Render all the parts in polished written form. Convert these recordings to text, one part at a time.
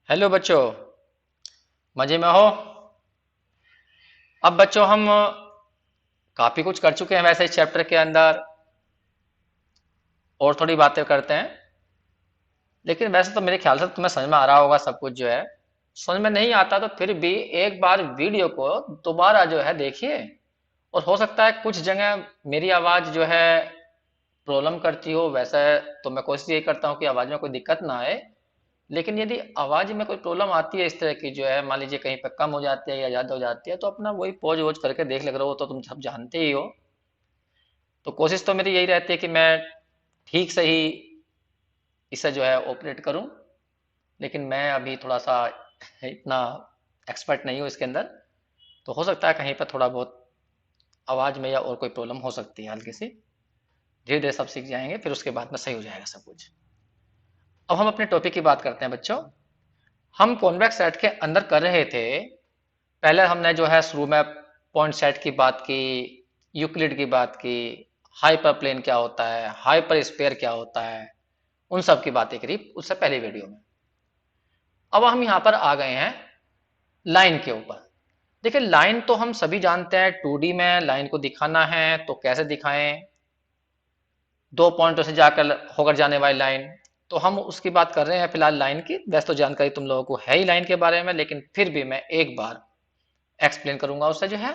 Hello बच्चों। मजे में हो? अब बच्चों हम काफी कुछ कर चुके हैं वैसे इस चैप्टर के अंदर, और थोड़ी बातें करते हैं। लेकिन वैसे तो मेरे ख्याल से तुम्हें समझ में आ रहा होगा सब कुछ जो है। समझ में नहीं आता तो फिर भी एक बार वीडियो को दोबारा जो है देखिए। और हो सकता है कुछ जगह मेरी आवाज जो है प्रॉब्लम करती हो। वैसे तो मैं कोशिश यही करता हूँ कि आवाज में कोई दिक्कत ना आए। लेकिन यदि आवाज में कोई प्रॉब्लम आती है इस तरह की जो है, मान लीजिए कहीं पे कम हो जाती है या ज्यादा हो जाती है, तो अपना वही पॉज वोज करके देख ले करो। वो तो तुम सब जानते ही हो। तो कोशिश तो मेरी यही रहती है कि मैं ठीक से ही इसे जो है ऑपरेट करूं। लेकिन मैं अभी थोड़ा सा इतना एक्सपर्ट नहीं हूँ इसके अंदर। तो हो सकता है कहीं पर थोड़ा बहुत आवाज में या और कोई प्रॉब्लम हो सकती है हल्की सी। धीरे धीरे सब सीख जाएंगे, फिर उसके बाद में सही हो जाएगा सब कुछ। अब हम अपने टॉपिक की बात करते हैं बच्चों। हम कॉन्वेक्स सेट के अंदर कर रहे थे। पहले हमने जो है शुरू में पॉइंट सेट की बात की, यूक्लिड की बात की, हाइपर प्लेन क्या होता है, हाइपर स्पेयर क्या होता है, उन सब की बातें करी उससे पहले वीडियो में। अब हम यहाँ पर आ गए हैं लाइन के ऊपर। देखिए लाइन तो हम सभी जानते हैं, 2D में लाइन को दिखाना है तो कैसे दिखाएं। दो पॉइंटों से जाकर होकर जाने वाली लाइन। तो हम उसकी बात कर रहे हैं फिलहाल लाइन की। वैसे तो जानकारी तुम लोगों को है ही लाइन के बारे में, लेकिन फिर भी मैं एक बार एक्सप्लेन करूंगा उससे जो है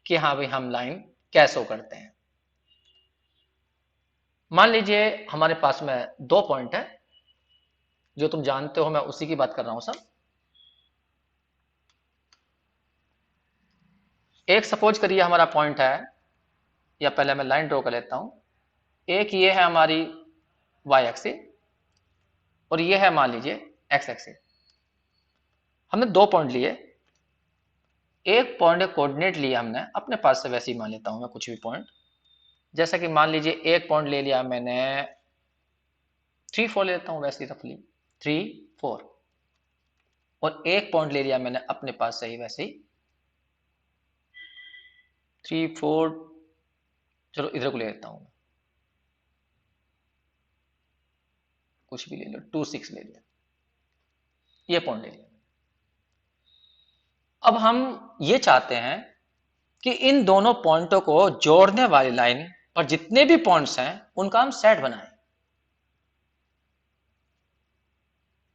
कि हाँ भाई हम लाइन कैसे शो करते हैं। मान लीजिए हमारे पास में दो पॉइंट है, जो तुम जानते हो, मैं उसी की बात कर रहा हूं सब। एक सपोज करिए हमारा पॉइंट है, या पहले मैं लाइन ड्रॉ कर लेता हूं। एक ये है हमारी वाई एक्सिस, और ये है मान लीजिए एक्स एक्सिस। हमने दो पॉइंट लिए। एक पॉइंट के कोऑर्डिनेट लिए हमने अपने पास से, वैसे ही मान लेता हूं मैं कुछ भी पॉइंट। जैसा कि मान लीजिए एक पॉइंट ले लिया मैंने 3 4 ले लेता हूं वैसे ही रफली 3 4। और एक पॉइंट ले लिया मैंने अपने पास से ही वैसे ही 3 4। चलो इधर को ले लेता हूं, कुछ भी ले लो, 2 6 ले लिया। ये पॉइंट ले लिया। अब हम ये चाहते हैं कि इन दोनों पॉइंटों को जोड़ने वाली लाइन और जितने भी पॉइंट्स हैं उनका हम सेट बनाएं।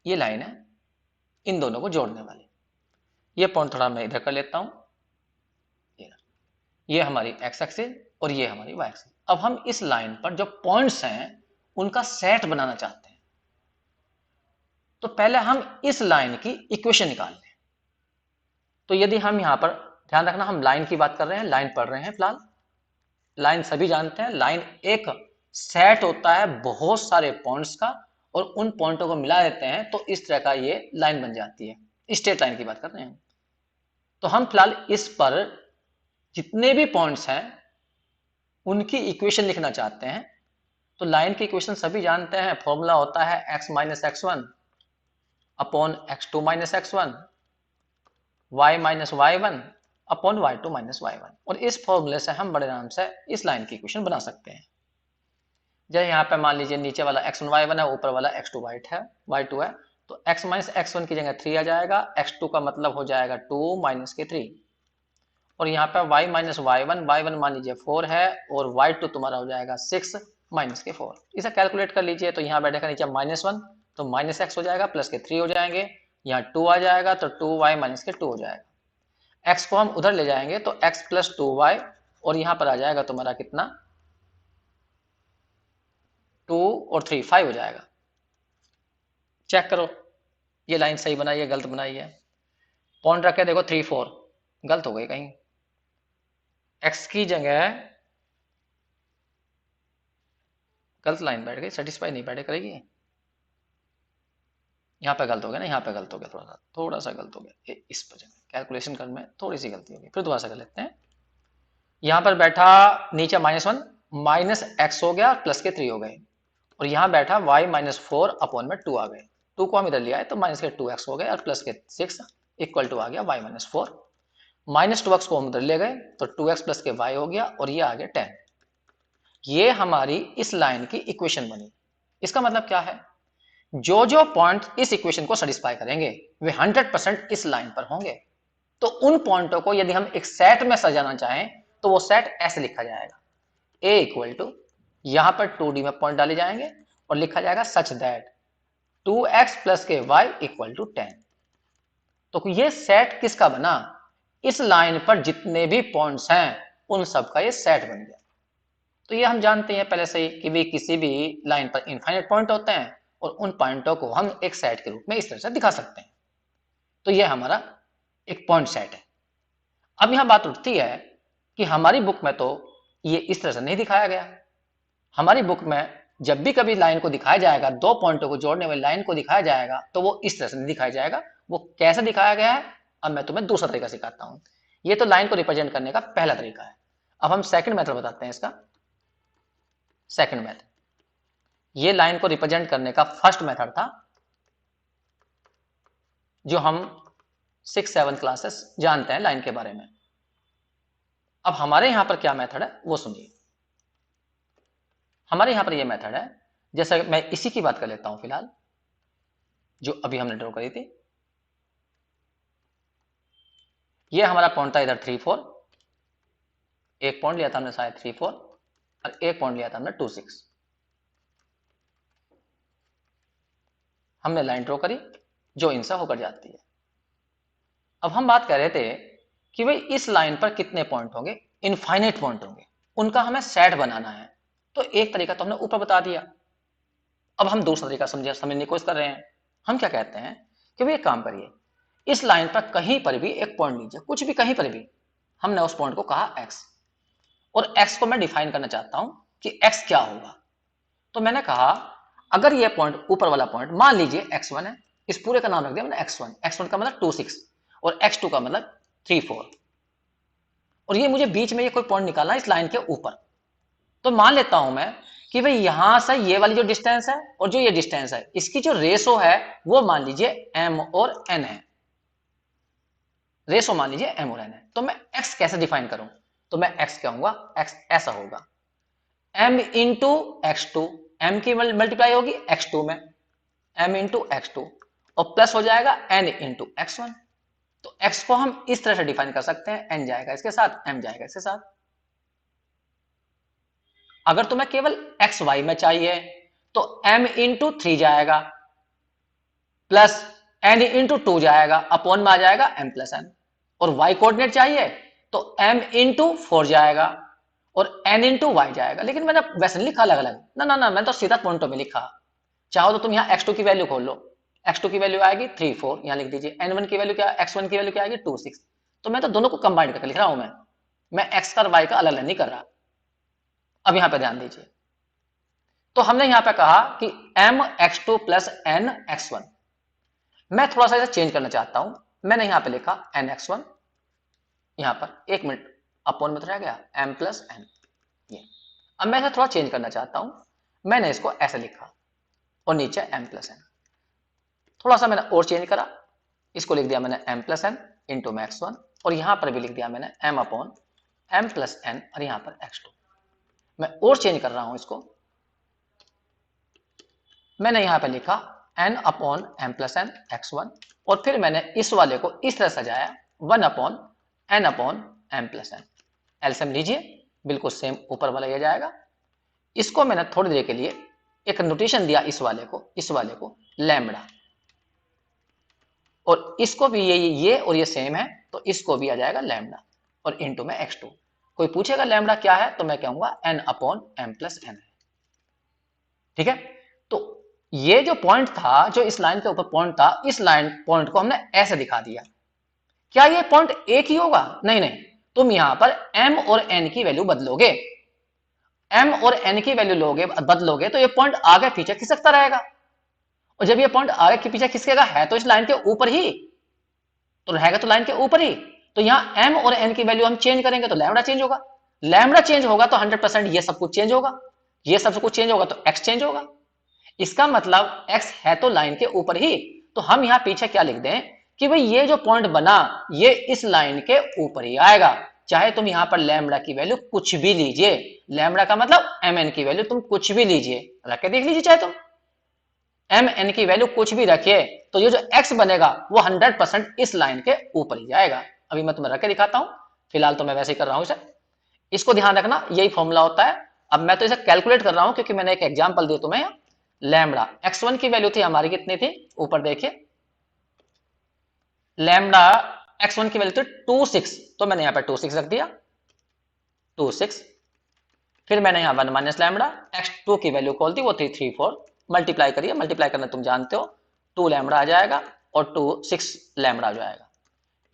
ये लाइन है इन दोनों को जोड़ने वाली। ये पॉइंट थोड़ा मैं इधर कर लेता हूं। ये हमारी एक्स एक्सिस और ये हमारी वाई एक्सिस। अब हम इस लाइन पर जो पॉइंट्स हैं उनका सेट बनाना चाहते हैं। तो पहले हम इस लाइन की इक्वेशन निकाल लें। तो यदि हम यहां पर ध्यान रखना, हम लाइन की बात कर रहे हैं, लाइन पढ़ रहे हैं फिलहाल। लाइन सभी जानते हैं, लाइन एक सेट होता है बहुत सारे पॉइंट्स का, और उन पॉइंटों को मिला देते हैं तो इस तरह का ये लाइन बन जाती है। स्ट्रेट लाइन की बात कर रहे हैं। तो हम फिलहाल इस पर जितने भी पॉइंट्स हैं उनकी इक्वेशन लिखना चाहते हैं। तो लाइन की इक्वेशन सभी जानते हैं, फॉर्मूला होता है x minus x one upon x2 minus x one, y minus y one upon y2 minus y one. और इस फॉर्मूले से हम बड़े आराम से इस लाइन की इक्वेशन बना सकते हैं। जैसे यहाँ पे मान लीजिए नीचे वाला x1 y1 है, ऊपर वाला x2 y2 है। तो x माइनस एक्स वन की जगह 3 आ जाएगा, x2 का मतलब हो जाएगा 2 माइनस के 3। और यहाँ पे y माइनस y1 मान लीजिए 4 है, और y2 तुम्हारा हो जाएगा 6 माइनस के 4। इसे कैलकुलेट कर लीजिए। तो यहाँ बैठेगा नीचे -1, तो माइनस एक्स हो जाएगा, प्लस के 3 हो जाएंगे। यहाँ 2 आ जाएगा तो 2y माइनस के 2 हो जाएगा। x को हम उधर ले जाएंगे तो x प्लस 2y, और यहाँ पर आ जाएगा तुम्हारा कितना, 2 और 3 5 हो जाएगा। चेक करो ये लाइन सही बनाई है गलत बनाई है। पॉइंट रखे देखो 3 4, गलत हो गई कहीं। x की जगह गलत लाइन बैठ गई, सेटिस्फाई नहीं बैठे करेगी। यहाँ पे गलत हो गया ना, यहाँ पे गलत हो गया, थोड़ा सा गलत हो गया। इस पर कैलकुलेशन करने में थोड़ी सी गलती होगी, फिर दोबारा से कर लेते हैं। यहाँ पर बैठा नीचे -1, माइनस एक्स हो गया, प्लस के 3 हो गए। और यहाँ बैठा y माइनस 4 अपॉन में 2 आ गए। 2 को हम इधर लिया है तो माइनस के 2x हो गए, और प्लस के 6 इक्वल टू आ गया y माइनस 4। माइनस 2x को हम उधर ले गए तो 2x प्लस के y हो गया, और ये आ गया 10। ये हमारी इस लाइन की इक्वेशन बनी। इसका मतलब क्या है जो जो पॉइंट इस इक्वेशन को सेटिस्फाई करेंगे वे 100% इस लाइन पर होंगे। तो उन पॉइंटों को यदि हम एक सेट में सजाना चाहें तो वो सेट ऐसे लिखा जाएगा, ए इक्वल टू, यहां पर 2D में पॉइंट डाले जाएंगे और लिखा जाएगा सच दैट 2x प्लस के वाई इक्वल टू 10। तो ये सेट किसका बना, इस लाइन पर जितने भी पॉइंट्स हैं उन सब का ये सेट बन गया। तो ये हम जानते हैं पहले से ही कि भी किसी भी लाइन पर इनफाइनाइट पॉइंट होते हैं और उन पॉइंटों को हम एक सेट के रूप में इस तरह से दिखा सकते हैं। तो ये हमारा एक पॉइंट सेट है। अब यहां बात उठती है कि हमारी बुक में तो ये इस तरह से नहीं दिखाया गया। हमारी बुक में जब भी कभी लाइन को दिखाया जाएगा, दो पॉइंटों को जोड़ने वाली लाइन को दिखाया जाएगा, तो वो इस तरह से नहीं दिखाया जाएगा। वो कैसे दिखाया गया है, अब मैं तुम्हें दूसरा तरीका सिखाता हूं। ये तो लाइन को रिप्रेजेंट करने का पहला तरीका है। अब हम सेकंड मेथड बताते हैं इसका। सेकंड मेथड, ये लाइन को रिप्रेजेंट करने का फर्स्ट मेथड था जो हम 6-7 क्लासेस जानते हैं लाइन के बारे में। अब हमारे यहां पर क्या मेथड है वो सुनिए। हमारे यहां पर ये मेथड है, जैसे मैं इसी की बात कर लेता हूं फिलहाल, जो अभी हमने ड्रॉ करी थी। ये हमारा पॉइंट था इधर 3-4, एक पॉइंट लिया था हमने शायद 3-4 और एक पॉइंट लिया था हमने 2-6। हमने लाइन ड्रॉ करी जो इनसे होकर जाती है। अब हम बात कर रहे थे कि भाई इस लाइन पर कितने पॉइंट होंगे, इनफाइनाइट पॉइंट होंगे, उनका हमें सेट बनाना है। तो एक तरीका तो हमने ऊपर बता दिया। अब हम दूसरा तरीका समझने की कोशिश कर रहे हैं। हम क्या कहते हैं कि भाई एक काम करिए, इस लाइन पर कहीं पर भी एक पॉइंट लीजिए, कुछ भी कहीं पर भी। हमने उस पॉइंट को कहा x, और x को मैं डिफाइन करना चाहता हूं कि x क्या होगा। तो मैंने कहा अगर ये पॉइंट, ऊपर वाला पॉइंट मान लीजिए x1 है, इस पूरे का नाम रख दिया मैंने x1। x1 का मतलब 2-6 और x2 का मतलब 3-4, और ये मुझे बीच में ये कोई पॉइंट निकालना है इस लाइन के ऊपर। तो मान लेता हूं मैं कि भाई यहां से ये वाली जो डिस्टेंस है और जो ये डिस्टेंस है, इसकी जो रेशो है वो मान लीजिए m और n है। रेशो मान लीजिए m और n है। तो मैं x कैसे डिफाइन करूं, तो मैं x कहूंगा, x ऐसा होगा m इंटू x2, m की मल्टीप्लाई होगी x2 में, m इंटू x2 और प्लस हो जाएगा n इंटू x1। तो x को हम इस तरह से डिफाइन कर सकते हैं, n जाएगा इसके साथ, m जाएगा इसके साथ। अगर तुम्हें केवल एक्स वाई में चाहिए तो m इंटू 3 जाएगा प्लस n इंटू 2 जाएगा, अपॉन में आ जाएगा m प्लस n। और y कोऑर्डिनेट चाहिए तो m इंटू 4 जाएगा और n इंटू वाई जाएगा। लेकिन मैंने वैसे लिखा अलग अलग, ना ना ना, मैंने तो सीधा पॉइंटों में लिखा। चाहो तो तुम यहाँ x2 की वैल्यू खोल लो, x2 की वैल्यू आएगी 3-4, यहाँ लिख दीजिए। n1 की वैल्यू क्या, x1 की वैल्यू क्या आएगी 2-6। तो मैं तो दोनों को कंबाइन करके लिख रहा हूं। मैं x का और y का अलग अलग नहीं कर रहा। अब यहां पे ध्यान दीजिए, तो हमने यहां पे कहा कि m x2 plus n x1। मैं थोड़ा सा इसे चेंज करना चाहता हूं। मैंने यहां पे लिखा n x1, यहां पर एक मिनट अपॉन में तो रह गया m प्लस n। ये अब मैं इसे थोड़ा चेंज करना चाहता हूं, मैंने इसको ऐसे लिखा और नीचे m प्लस n। थोड़ा सा मैंने और चेंज करा, इसको लिख दिया मैंने m प्लस n इंटू में x1, और यहां पर भी लिख दिया मैंने m upon m plus n और यहां पर x2। मैं और चेंज कर रहा हूं इसको, मैंने यहां पे लिखा n upon m plus n x1, और फिर मैंने इस वाले को इस तरह सजाया 1 upon n upon m plus n। LCM लीजिए, बिल्कुल सेम ऊपर वाला ये जाएगा। इसको मैंने थोड़ी देर के लिए एक नोटेशन दिया, इस वाले को लैम्बडा, और इसको भी ये और ये सेम है तो इसको भी आ जाएगा लैम्बडा और इनटू में x2। कोई पूछेगा लैम्बडा क्या है तो मैं कहूंगा n upon m plus n है। ठीक है, तो ये जो पॉइंट था, जो इस लाइन के ऊपर पॉइंट था, इस लाइन पॉइंट को हमने ऐसे दिखा दिया। क्या ये पॉइंट एक ही होगा, नहीं नहीं, तुम यहां पर m और n की वैल्यू बदलोगे, m और n की वैल्यू बदलोगे तो ये पॉइंट आगे पीछे खिसकता रहेगा, और जब ये पॉइंट आगे पीछे खिसकेगा है तो इस लाइन के ऊपर ही तो रहेगा, तो लाइन के ऊपर ही। तो यहाँ m और n की वैल्यू हम चेंज करेंगे तो लैम्बडा चेंज होगा, लैम्बडा चेंज होगा तो 100% ये सब कुछ चेंज होगा, ये सब कुछ चेंज होगा तो x चेंज होगा। इसका मतलब x है तो लाइन के ऊपर ही। तो हम यहाँ पीछे क्या लिख दें कि भाई ये जो पॉइंट बना ये इस लाइन के ऊपर ही आएगा, चाहे तुम यहाँ पर लैम्बडा की वैल्यू कुछ भी लीजिए। लैम्बडा का मतलब mn की वैल्यू तुम कुछ भी लीजिए, रख के देख लीजिए चाहे तुम। एम एन की वैल्यू कुछ भी रखिए तो ये जो एक्स बनेगा वो 100% इस लाइन के ऊपर ही जाएगा। अभी मैं तुम्हें रख के दिखाता हूं, फिलहाल तो मैं वैसे ही कर रहा हूं इसे। इसको ध्यान रखना, यही फॉर्मूला होता है। अब मैं तो इसे कैलकुलेट कर रहा हूं क्योंकि मैंने एक एग्जांपल दिया तुम्हें। लैम्बडा x1 की वैल्यू थी हमारी कितनी थी, ऊपर देखिए, लैम्बडा x1 की वैल्यू थी 26, तो मैंने यहां पर 26 रख दिया, 26। फिर मैंने यहां 1 माइनस लैम्बडा x2 की वैल्यू खोल दी, वो थी 34। मल्टीप्लाई करिए, मल्टीप्लाई करना तुम जानते हो, 2 लैम्बडा आ जाएगा और 6 लैम्बडा आ जाएगा।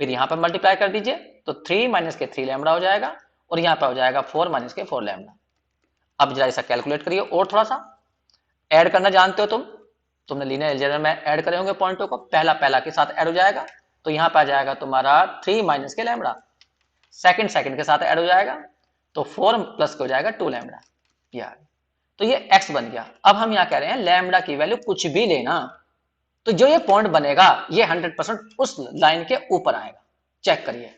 फिर यहां पर मल्टीप्लाई कर दीजिए तो 3 माइनस के 3 लैम्बडा हो जाएगा और यहां पर हो जाएगा 4 माइनस के 4 लैम्बडा। अब जरा ऐसा कैलकुलेट करिए और थोड़ा सा ऐड करना जानते हो तुमने लीनियर अलजेब्रा में ऐड करे होंगे पॉइंटों को, पहला पहला के साथ ऐड हो जाएगा तो यहां पर आ जाएगा तुम्हारा 3 माइनस के लैम्बडा, सेकंड सेकंड के साथ ऐड हो जाएगा तो 4 प्लस के हो जाएगा 2 लैम्बडा। यार तो ये x बन गया। अब हम यहाँ कह रहे हैं लैम्बडा की वैल्यू कुछ भी लेना, तो जो ये पॉइंट बनेगा ये 100% उस लाइन के ऊपर आएगा। चेक करिए,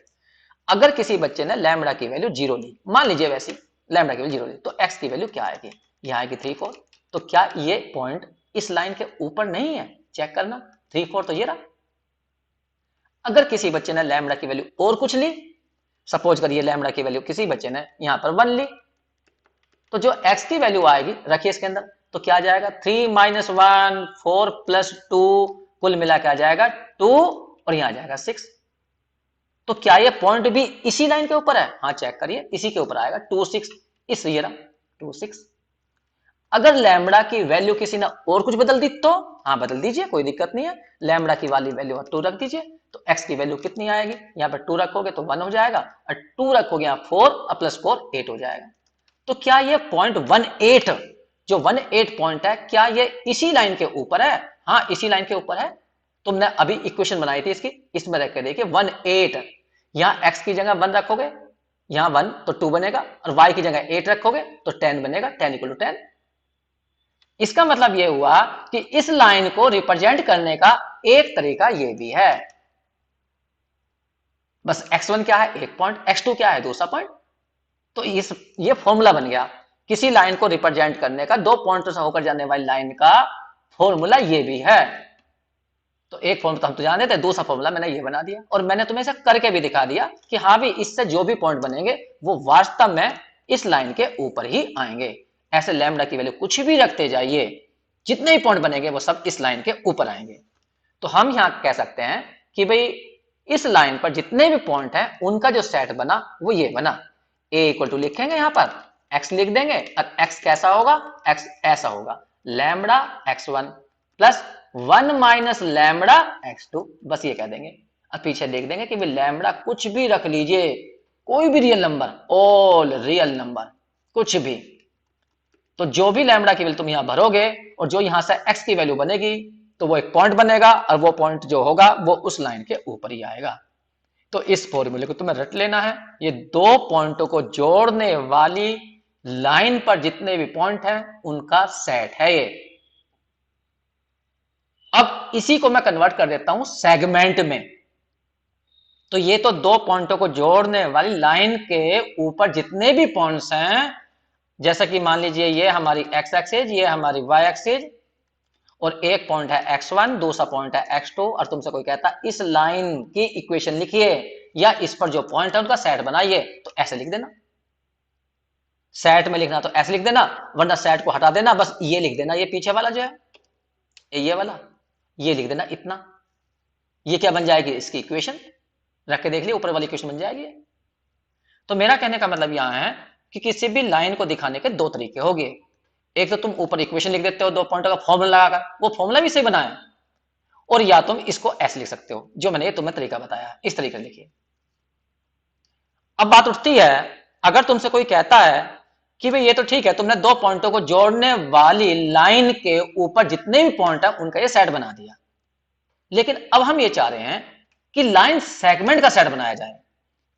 अगर किसी बच्चे ने लैम्बडा की वैल्यू 0 ली, मान लीजिए वैसी लैम्बडा की वैल्यू 0 ली, तो x की वैल्यू क्या आएगी, यह आएगी 3 4। तो क्या ये पॉइंट इस लाइन के ऊपर नहीं है, चेक करना, 3 4 तो ये रहा। अगर किसी बच्चे ने लैम्बडा की वैल्यू और कुछ ली, सपोज करिए लैम्बडा की वैल्यू किसी बच्चे ने यहां पर 1 ली, तो जो x की वैल्यू आएगी रखिए इसके अंदर, तो क्या आ जाएगा 3 माइनस 1 4 प्लस 2, कुल मिला के आ जाएगा 2 और यहां आ जाएगा 6। तो क्या ये पॉइंट भी इसी लाइन के ऊपर है, हाँ चेक करिए इसी के ऊपर आएगा 2 6, इस ये रहा 2 6। अगर लैम्बडा की वैल्यू किसी ने और कुछ बदल दी तो हाँ बदल दीजिए, कोई दिक्कत नहीं है, लैम्बडा की वाली वैल्यू 2 रख दीजिए तो x की वैल्यू कितनी आएगी, यहाँ पर 2 रखोगे तो 1 हो जाएगा और 2 रखोगे यहाँ 4 और प्लस 4 8 हो जाएगा। तो क्या ये पॉइंट 18 जो 18 पॉइंट है, क्या ये इसी लाइन के ऊपर है, हाँ इसी लाइन के ऊपर है। तुमने अभी इक्वेशन बनाई थी इसकी, इसमें रख के देखिए 18, यहाँ x की जगह 1 रखोगे, यहाँ 1 तो 2 बनेगा और y की जगह 8 रखोगे तो 10 बनेगा, 10 इक्वल टू 10। इसका मतलब यह हुआ कि इस लाइन को रिप्रेजेंट करने का एक तरीका यह भी है, बस x1 क्या है एक पॉइंट, x2 क्या है दूसरा पॉइंट। तो ये फॉर्मूला बन गया किसी लाइन को रिप्रेजेंट करने का, दो पॉइंटों से होकर जाने वाली लाइन का फॉर्मूला ये भी है। तो एक फॉर्मूला तो हम तो जानते थे, दूसरा फॉर्मूला मैंने ये बना दिया और मैंने तुम्हें इसे करके भी दिखा दिया कि हाँ भी इससे जो भी पॉइंट बनेंगे वो वास्तव में इस लाइन के ऊपर ही आएंगे। ऐसे लैम्बडा की वैल्यू कुछ भी रखते जाइए, जितने भी पॉइंट बनेंगे वो सब इस लाइन के ऊपर आएंगे। तो हम यहाँ कह सकते हैं कि भाई इस लाइन पर जितने भी पॉइंट हैं उनका जो सेट बना वो ये बना। ए इक्वल टू लिखेंगे यहाँ पर, एक्स लिख देंगे और एक्स कैसा होगा, एक्स ऐसा होगा, lambda x1 plus 1 minus lambda x2, बस ये कह देंगे। और पीछे देख देंगे कि भाई लैम्बडा कुछ भी रख लीजिए, कोई भी real number, all real number कुछ भी, तो जो भी लैम्बडा की वैल्यू तुम यहां भरोगे और जो यहां से x की वैल्यू बनेगी तो वो एक पॉइंट बनेगा और वो पॉइंट जो होगा वो उस लाइन के ऊपर ही आएगा। तो इस फॉर्मूले को तुम्हें रट लेना है, ये दो पॉइंटों को जोड़ने वाली लाइन पर जितने भी पॉइंट हैं उनका सेट है ये। अब इसी को मैं कन्वर्ट कर देता हूं सेगमेंट में। तो ये तो दो पॉइंटों को जोड़ने वाली लाइन के ऊपर जितने भी पॉइंट्स हैं, जैसा कि मान लीजिए ये हमारी x एक्सिस, ये हमारी y एक्सिस, और एक पॉइंट है x1, दूसरा पॉइंट है x2, और तुमसे कोई कहता है इस लाइन की इक्वेशन लिखिए या इस पर जो पॉइंट है उनका सेट बनाइए, तो ऐसे लिख देना। सेट में लिखना तो ऐसे लिख देना, वरना सेट को हटा देना, बस ये लिख देना, ये पीछे वाला जो है ये वाला, ये लिख देना इतना। ये क्या बन जाएगी, इसकी इक्वेशन रख के देख लिया, ऊपर वाली इक्वेशन बन जाएगी। तो मेरा कहने का मतलब यहां है कि किसी भी लाइन को दिखाने के दो तरीके हो गए। एक तो तुम ऊपर इक्वेशन लिख देते हो दो पॉइंटों का फॉर्मूला लगाकर, वो फॉर्मूला भी सही बनाया, और या तुम इसको ऐसे लिख सकते हो जो मैंने ये तुम्हें तरीका बताया, इस तरीके लिखिए। अब बात उठती है, अगर तुमसे कोई कहता है कि भाई ये तो ठीक है तुमने दो पॉइंटों को जोड़ने वाली लाइन के ऊपर जितने भी पॉइंट है उनका ये सेट बना दिया, लेकिन अब हम ये चाह रहे हैं कि लाइन सेगमेंट का सेट बनाया जाए,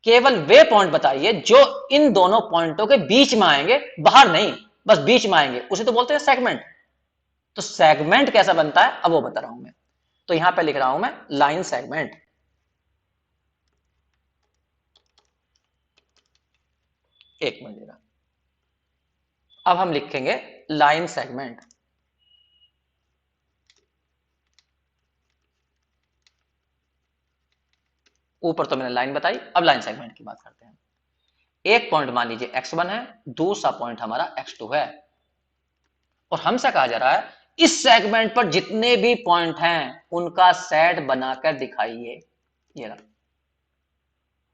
केवल वे पॉइंट बताइए जो इन दोनों पॉइंटों के बीच में आएंगे, बाहर नहीं, बस बीच में आएंगे, उसे तो बोलते हैं सेगमेंट। तो सेगमेंट कैसा बनता है अब वो बता रहा हूं मैं। तो यहां पे लिख रहा हूं मैं लाइन सेगमेंट। एक मिनट, अब हम लिखेंगे लाइन सेगमेंट। ऊपर तो मैंने लाइन बताई, अब लाइन सेगमेंट की बात करते हैं। एक पॉइंट मान लीजिए x1 है, दूसरा पॉइंट हमारा x2 है, और हमसे कहा जा रहा है इस सेगमेंट पर जितने भी पॉइंट हैं उनका सेट बनाकर दिखाइए। ये रहा।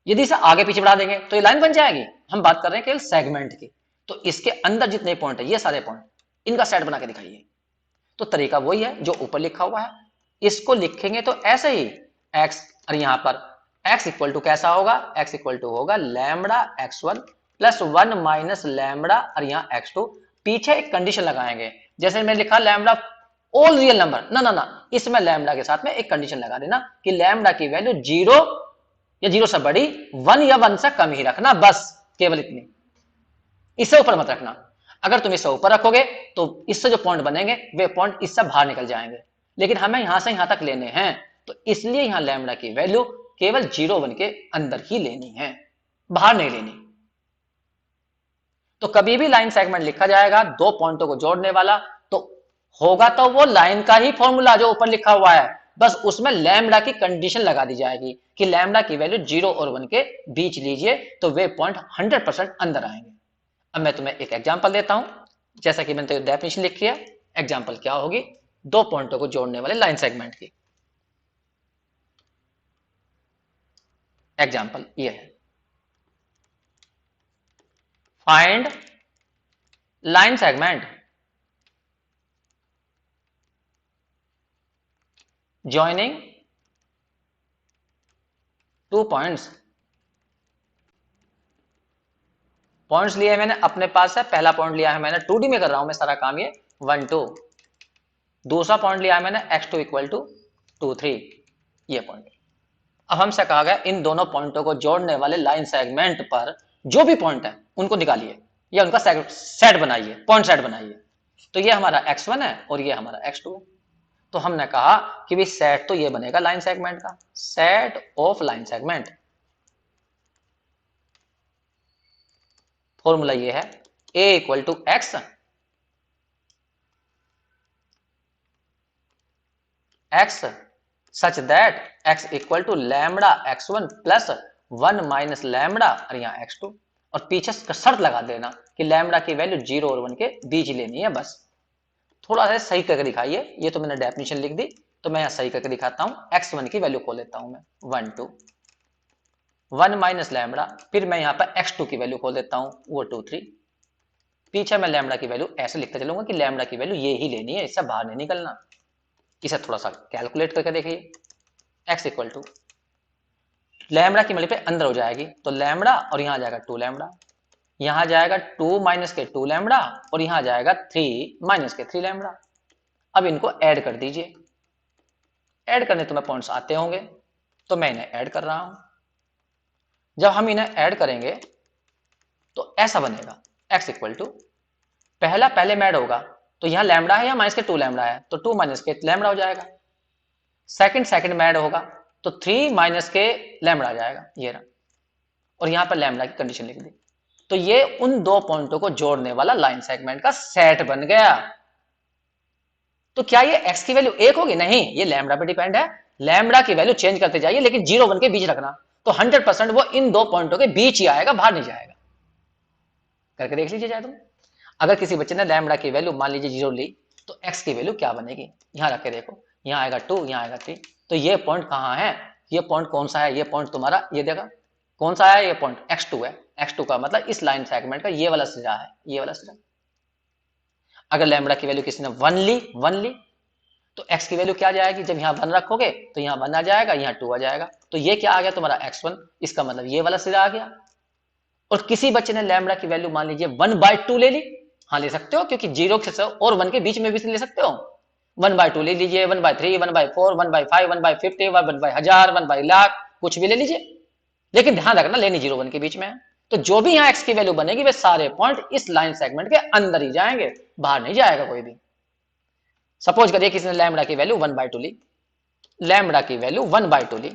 यदि इसे आगे पीछे बढ़ा देंगे तो ये लाइन बन जाएगी। हम बात कर रहे हैं केवल सेगमेंट की, तो इसके अंदर जितने पॉइंट है, ये सारे पॉइंट, इनका सेट बना के दिखाइए। तो तरीका वही है जो ऊपर लिखा हुआ है, इसको लिखेंगे तो ऐसे ही x, और यहां पर x इक्वल टू कैसा होगा, x इक्वल टू होगा lambda x1 plus 1 minus lambda, और यहां x2। पीछे एक कंडीशन लगाएंगे, जैसे मैंने लिखा लैम्बडा ऑल रियल नंबर, ना ना ना, इसमें लैम्बडा के साथ में एक कंडीशन लगा देना कि लैम्बडा की वैल्यू 0 या 0 से बड़ी, 1 या 1 से कम ही रखना, बस केवल इतनी, इससे ऊपर मत रखना। अगर तुम इससे ऊपर रखोगे तो इससे जो पॉइंट बनेंगे वे पॉइंट इससे बाहर निकल जाएंगे, लेकिन हमें यहां से यहां तक लेने हैं, तो इसलिए यहां लैम्बडा की वैल्यू केवल 0 1 के अंदर ही लेनी है, बाहर नहीं लेनी। तो कभी भी लाइन सेगमेंट लिखा जाएगा दो पॉइंटों को जोड़ने वाला, तो होगा तो वो लाइन का ही फॉर्मूला जो ऊपर लिखा हुआ है, बस उसमें लैम्बडा की कंडीशन लगा दी जाएगी कि लैम्बडा की वैल्यू 0 और 1 के बीच लीजिए, तो वे पॉइंट 100% अंदर आएंगे। अब मैं तुम्हें एक एग्जांपल देता हूं, जैसा कि मैंने डेफिनेशन लिखी है। एग्जांपल क्या होगी, दो पॉइंटों को जोड़ने वाले लाइन सेगमेंट की। एग्जांपल ये है, find line segment joining two points. Points लिए मैंने अपने पास है, पहला पॉइंट लिया है मैंने 2D में कर रहा हूं मैं सारा काम, ये 1 2। दूसरा पॉइंट लिया है मैंने x2 इक्वल टू 2 3, ये पॉइंट। अब हमसे कहा गया इन दोनों पॉइंटों को जोड़ने वाले लाइन सेगमेंट पर जो भी पॉइंट है उनको निकालिए या उनका सेट बनाइए, पॉइंट सेट बनाइए। तो ये हमारा x1 है और ये हमारा x2 है। तो हमने कहा कि भी सेट तो ये बनेगा लाइन सेगमेंट का, set of line segment. Formula ये है a equal to x x such that x equal to lambda x1 plus 1 minus lambda, और यहाँ x2। और पीछे शर्त लगा देना कि लैम्बडा की वैल्यू 0 और 1 के बीच लेनी है, बस। थोड़ा सा सही करके दिखाइए, ये तो मैंने डेफिनेशन लिख दी, तो मैं यहाँ सही करके दिखाता हूँ। x1 की वैल्यू खोल लेता हूँ मैं, 1 2 1 माइनस लैम्बडा, फिर मैं यहाँ पर x2 की वैल्यू खोल देता हूँ, वो 2 3। पीछे मैं लैम्बडा की वैल्यू ऐसे लिखते चलूंगा कि लैम्बडा की वैल्यू ये ही लेनी है, इससे बाहर नहीं निकलना। इसे थोड़ा सा कैलकुलेट करके देखिए, x इक्वल टू लैम्बडा की मल्टीप्लाई अंदर हो जाएगी, तो लैम्बडा और यहाँ जाएगा 2 लैम्बडा, यहाँ जाएगा 2 माइनस के 2 लैम्बडा, और यहाँ जाएगा 3 माइनस के 3 लैम्बडा। अब इनको ऐड कर दीजिए, ऐड करने तुम्हें पॉइंट्स आते होंगे, तो मैं इन्हें ऐड कर रहा हूं। जब हम इन्हें ऐड करेंगे तो ऐसा बनेगा, x इक्वल टू पहला पहले में ऐड होगा, तो यहाँ लैम्बडा है या माइनस के 2 लैम्बडा है, तो 2 माइनस के लैम्बडा हो जाएगा। सेकंड में ऐड होगा तो 3 माइनस के लैम्बडा आ जाएगा, ये रहा। और यहाँ पर लैम्बडा की कंडीशन लिख दी, तो ये उन दो पॉइंटों को जोड़ने वाला लाइन सेगमेंट का सेट बन गया। तो क्या ये x की वैल्यू 1 होगी? नहीं, ये लैम्बडा पे डिपेंड है। लैम्बडा की वैल्यू चेंज करते जाइए, लेकिन 0 1 के बीच रखना, तो 100% वो इन दो पॉइंटों के बीच ही आएगा, बाहर नहीं जाएगा। करके देख लीजिए चाहे तुम। अगर किसी बच्चे ने लैम्बडा की वैल्यू मान लीजिए 0 ली, तो x की वैल्यू क्या बनेगी, यहां रख के देखो, यहाँ आएगा 2, यहाँ आएगा 3। तो ये पॉइंट कहाँ है, ये पॉइंट कौन सा है, ये पॉइंट तुम्हारा, ये देखा कौन सा है, ये पॉइंट x2 है। x2 का मतलब इस लाइन सेगमेंट का ये वाला सिरा है, ये वाला सिरा। अगर लैम्बडा की वैल्यू किसी ने 1 ली, तो x की वैल्यू क्या जाएगी, जब यहाँ 1 रखोगे तो यहाँ 1 आ जाएगा, यहाँ 2 आ जाएगा, तो ये क्या आ गया तुम्हारा x1, इसका मतलब ये वाला सिरा आ गया। और किसी बच्चे ने लैम्बडा की वैल्यू मान लीजिए 1/2 ले ली, हाँ ले सकते हो, क्योंकि 0 और 1 के बीच में भी ले सकते हो। 1/2 ले लीजिए, 1/3, 1/4, 1/5, 1/50, 1/1000, 1/लाख, कुछ भी ले लीजिए, लेकिन ध्यान रखना लेनी 0 1 के बीच में है। तो जो भी यहाँ x की वैल्यू बनेगी वे सारे पॉइंट इस लाइन सेगमेंट के अंदर ही जाएंगे, बाहर नहीं जाएगा कोई भी। सपोज करिए किसी ने लैम्बडा की वैल्यू 1/2 ली, लैम्बडा की वैल्यू 1/2 ली,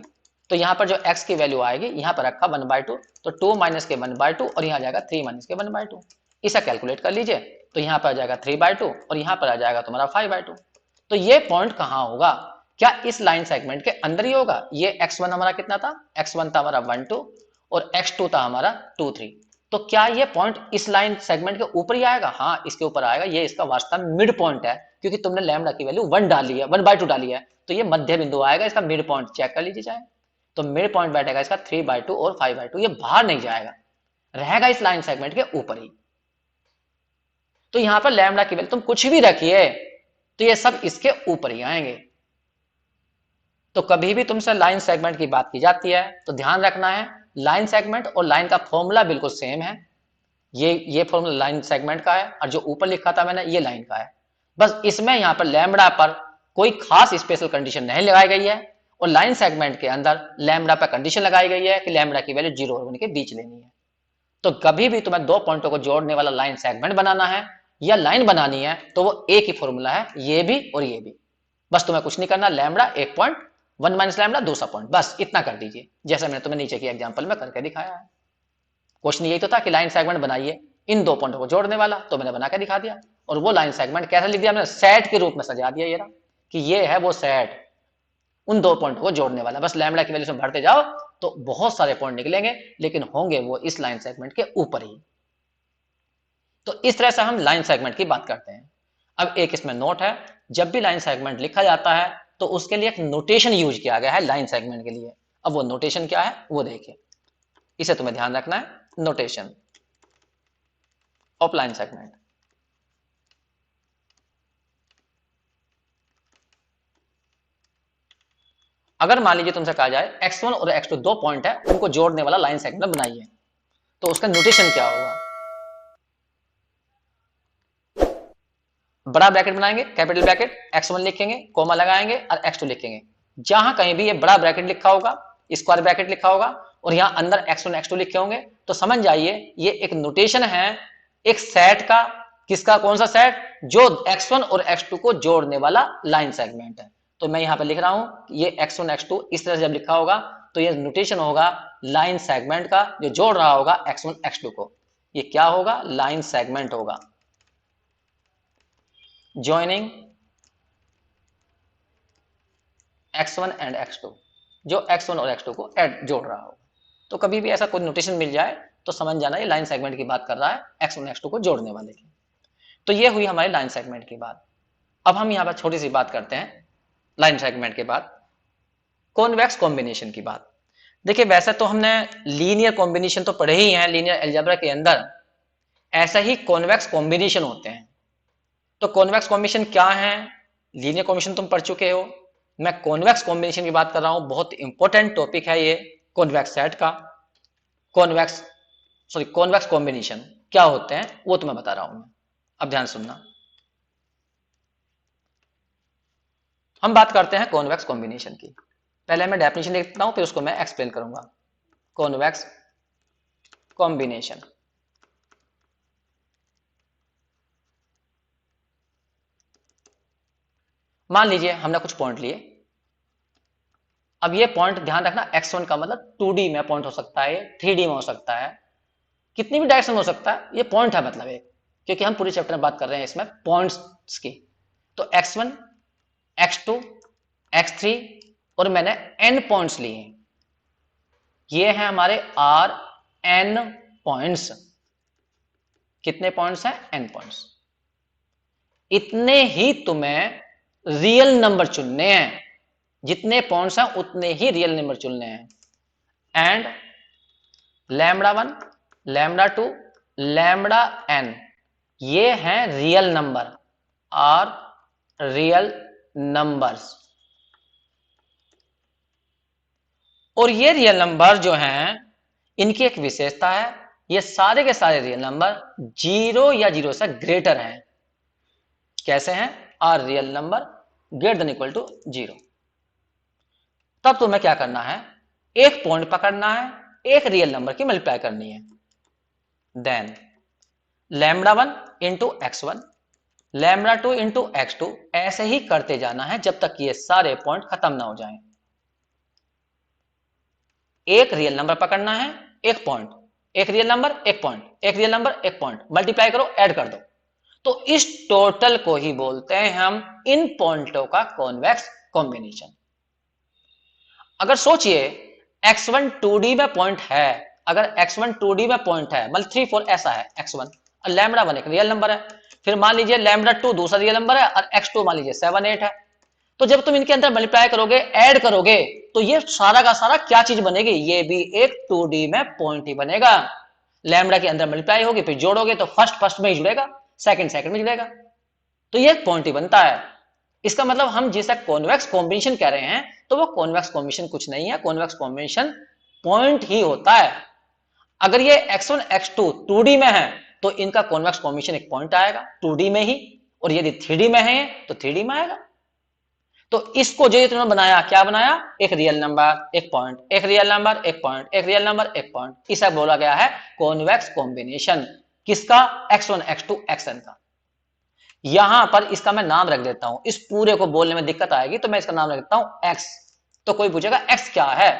तो यहाँ पर जो x की वैल्यू आएगी यहाँ पर रखा 1/2, तो 2 माइनस के 1/2 और यहाँ जाएगा 3 माइनस के 1/2। इसे कैलकुलेट कर लीजिए, तो यहाँ पर आ जाएगा 3/2 और यहाँ पर आ जाएगा तुम्हारा 5/2। तो ये पॉइंट कहाँ होगा, क्या इस लाइन सेगमेंट के अंदर ही होगा? ये x1 हमारा कितना था? x1 था हमारा 1 2 और x2 था हमारा 2 3। तो क्या ये पॉइंट इस लाइन सेगमेंट के ऊपर ही आएगा? हाँ, इसके ऊपर आएगा। ये इसका वास्तव में मिड पॉइंट है, क्योंकि तुमने लैम्डा की वैल्यू 1 डाली है, 1/2 डाली है, तो ये मध्य बिंदु आएगा, इसका मिड पॉइंट चेक कर लीजिए चाहे। तो मिड पॉइंट बैठेगा इसका 3/2 और 5/2, ये बाहर नहीं जाएगा, रहेगा इस लाइन सेगमेंट के ऊपर ही। तो यहां पर लैम्डा की वैल्यू तुम कुछ भी रखिए तो ये सब इसके ऊपर ही आएंगे। तो कभी भी तुमसे लाइन सेगमेंट की बात की जाती है तो ध्यान रखना है, लाइन सेगमेंट और लाइन का फॉर्मूला बिल्कुल सेम है। ये फॉर्मूला लाइन सेगमेंट का है और जो ऊपर लिखा था मैंने ये लाइन का है। बस इसमें यहां पर लैम्डा पर कोई खास स्पेशल कंडीशन नहीं लगाई गई है, और लाइन सेगमेंट के अंदर लैम्डा पर कंडीशन लगाई गई है कि लैम्डा की वैल्यू 0 और 1 के बीच लेनी है। तो कभी भी तुम्हें दो पॉइंटों को जोड़ने वाला लाइन सेगमेंट बनाना है या लाइन बनानी है तो वो एक ही फॉर्मूला है, ये भी और ये भी। बस तुम्हें कुछ नहीं करना, लैम्डा एक पॉइंट, 1 माइनस लैम्डा दूसरा पॉइंट, बस इतना कर दीजिए, जैसे मैंने तुम्हें नीचे की एग्जांपल में करके दिखाया है। क्वेश्चन यही तो था कि लाइन सेगमेंट बनाइए इन दो पॉइंटों को जोड़ने वाला, तो मैंने बना के दिखा दिया। और वो लाइन सेगमेंट कैसे लिख दिया मैंने? सेट के रूप में सजा दिया ये रहा, कि ये है वो सेट उन दो पॉइंटों को जोड़ने वाला। बस लैम्डा की वैल्यू से भरते जाओ तो बहुत सारे पॉइंट निकलेंगे, लेकिन होंगे वो इस लाइन सेगमेंट के ऊपर ही। तो इस तरह से हम लाइन सेगमेंट की बात करते हैं। अब एक इसमें नोट है, जब भी लाइन सेगमेंट लिखा जाता है तो उसके लिए एक नोटेशन यूज किया गया है लाइन सेगमेंट के लिए। अब वो नोटेशन क्या है वो देखिए, इसे तुम्हें ध्यान रखना है, नोटेशन ऑफ लाइन सेगमेंट। अगर मान लीजिए तुमसे कहा जाए x1 और x2 दो पॉइंट है, उनको जोड़ने वाला लाइन सेगमेंट बनाइए, तो उसका नोटेशन क्या होगा? बड़ा ब्रैकेट बनाएंगे, कैपिटल ब्रैकेट, x1 लिखेंगे, कोमा लगाएंगे और x2 लिखेंगे। जहां कहीं भी ये बड़ा ब्रैकेट लिखा होगा, स्क्वायर ब्रैकेट लिखा होगा और यहां अंदर x1 x2 लिखे होंगे, तो समझ जाइए ये एक नोटेशन है एक सेट का। किसका? कौन सा सेट? जो x1 और x2 को जोड़ने वाला लाइन सेगमेंट है। तो मैं यहां पर लिख रहा हूं ये x1 x2 इस तरह से जब लिखा होगा तो ये नोटेशन होगा लाइन सेगमेंट का, जो जोड़ रहा होगा x1 x2 को। ये क्या होगा? लाइन सेगमेंट होगा, joining x1 एंड x2, जो x1 और x2 को ऐड जोड़ रहा हो। तो कभी भी ऐसा कोई नोटेशन मिल जाए तो समझ जाना ये लाइन सेगमेंट की बात कर रहा है, x1 x2 को जोड़ने वाले की। तो ये हुई हमारी लाइन सेगमेंट की बात। अब हम यहाँ पर छोटी सी बात करते हैं लाइन सेगमेंट के बाद, कॉन्वेक्स कॉम्बिनेशन की बात। देखिए वैसे तो हमने लीनियर कॉम्बिनेशन तो पढ़े ही हैं लीनियर अलजेब्रा के अंदर, ऐसा ही कॉन्वेक्स कॉम्बिनेशन होते हैं। तो कॉन्वेक्स कॉम्बिनेशन क्या है? लीनियर कॉम्बिनेशन तुम पढ़ चुके हो, मैं कॉन्वेक्स कॉम्बिनेशन की बात कर रहा हूं। बहुत इंपॉर्टेंट टॉपिक है ये कॉन्वेक्स सेट का। कॉन्वेक्स कॉम्बिनेशन क्या होते हैं वो तुम्हें बता रहा हूं मैं, अब ध्यान सुनना। हम बात करते हैं कॉन्वेक्स कॉम्बिनेशन की। पहले मैं डेफिनेशन लिखता हूं, फिर उसको मैं एक्सप्लेन करूंगा। कॉन्वेक्स कॉम्बिनेशन, मान लीजिए हमने कुछ पॉइंट लिए। अब ये पॉइंट ध्यान रखना, x1 का मतलब 2D में पॉइंट हो सकता है, 3D में हो सकता है, कितनी भी डायरेक्शन हो सकता है, ये पॉइंट है मतलब एक, क्योंकि हम पूरे चैप्टर में बात कर रहे हैं इसमें पॉइंट्स की। तो x1 x2 x3 और मैंने n पॉइंट्स लिए हैं, ये हैं हमारे Rn पॉइंट्स। कितने पॉइंट्स हैं? n points. इतने ही तुम्हें रियल नंबर चुनने हैं, जितने पॉइंट्स हैं उतने ही रियल नंबर चुनने हैं। एंड λ1 λ2 λn ये हैं real number, are real numbers. और ये रियल नंबर जो हैं इनकी एक विशेषता है, ये सारे के सारे रियल नंबर 0 या 0 से ग्रेटर हैं। कैसे हैं? Are real number greater than equal to 0। तब तुम्हें क्या करना है? एक पॉइंट पकड़ना है, एक रियल नंबर की मल्टीप्लाई करनी है। Then λ1 into x1 λ2 into x2, ऐसे ही करते जाना है जब तक ये सारे पॉइंट खत्म ना हो जाएं। एक रियल नंबर पकड़ना है, एक पॉइंट, एक रियल नंबर एक पॉइंट, एक रियल नंबर एक पॉइंट, मल्टीप्लाई करो, ऐड कर दो। तो इस टोटल को ही बोलते हैं हम इन पॉइंटों का कॉन्वेक्स कॉम्बिनेशन। अगर सोचिए x1 2D में पॉइंट है, अगर x1 2D में पॉइंट है, मतलब 3 4 ऐसा है x1 और लैम्बडा 1 एक रियल नंबर है, फिर मान लीजिए लैम्बडा 2 दूसरा रियल नंबर है और x2 मान लीजिए 7 8 है। तो जब तुम इनके अंदर मल्टीप्लाई करोगे, ऐड करोगे, तो ये सारा का सारा क्या चीज बनेगी, ये भी एक 2D में पॉइंट ही बनेगा। लैम्बडा के अंदर मल्टीप्लाई होगी, फिर जोड़ोगे तो फर्स्ट फर्स्ट में ही जुड़ेगा, सेकंड सेकंड में जुड़ेगा, तो ये पॉइंट ही बनता है। इसका मतलब हम जिसे कॉन्वेक्स कॉम्बिनेशन कह रहे हैं, तो वो कॉन्वेक्स कॉम्बिनेशन कुछ नहीं है, कॉन्वेक्स कॉम्बिनेशन पॉइंट ही होता है। अगर ये x1 x2 2D में है तो इनका कॉन्वेक्स कॉम्बिनेशन एक पॉइंट आएगा 2D में ही, और यदि 3D में है तो 3D में आएगा। तो इसको जो तुमने बनाया, क्या बनाया, एक रियल नंबर एक पॉइंट, एक रियल नंबर एक पॉइंट, एक रियल नंबर एक पॉइंट, इसे बोला गया है कॉन्वेक्स कॉम्बिनेशन। किसका, x1 x2 xn का। यहां पर इसका मैं नाम रख देता हूं, इस पूरे को बोलने में दिक्कत आएगी तो मैं इसका नाम रख देता हूं x। तो कोई पूछेगा x क्या है,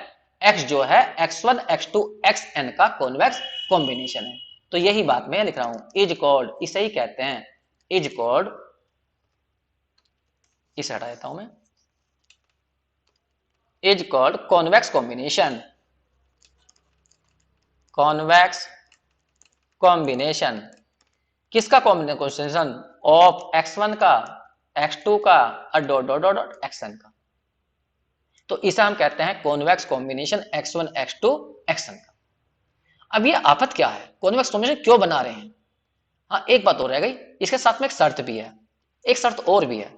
x जो है x1 x2 xn का कॉन्वेक्स कॉम्बिनेशन है। तो यही बात मैं लिख रहा हूं, इज कॉल्ड, इसे ही कहते हैं इज कॉल्ड, इसे हटा देता हूं मैं, is called convex combination, convex combination. किसका कॉम्बिनेशन, ऑफ x1 का, x2 का और dot dot dot dot xn का। तो इसे हम कहते हैं convex combination x1 x2 xn का। अब ये आफत क्या है, कॉन्वेक्स कॉम्बिनेशन क्यों बना रहे हैं। हाँ एक बात और रह गई, इसके साथ में एक शर्त भी है, एक शर्त और भी है।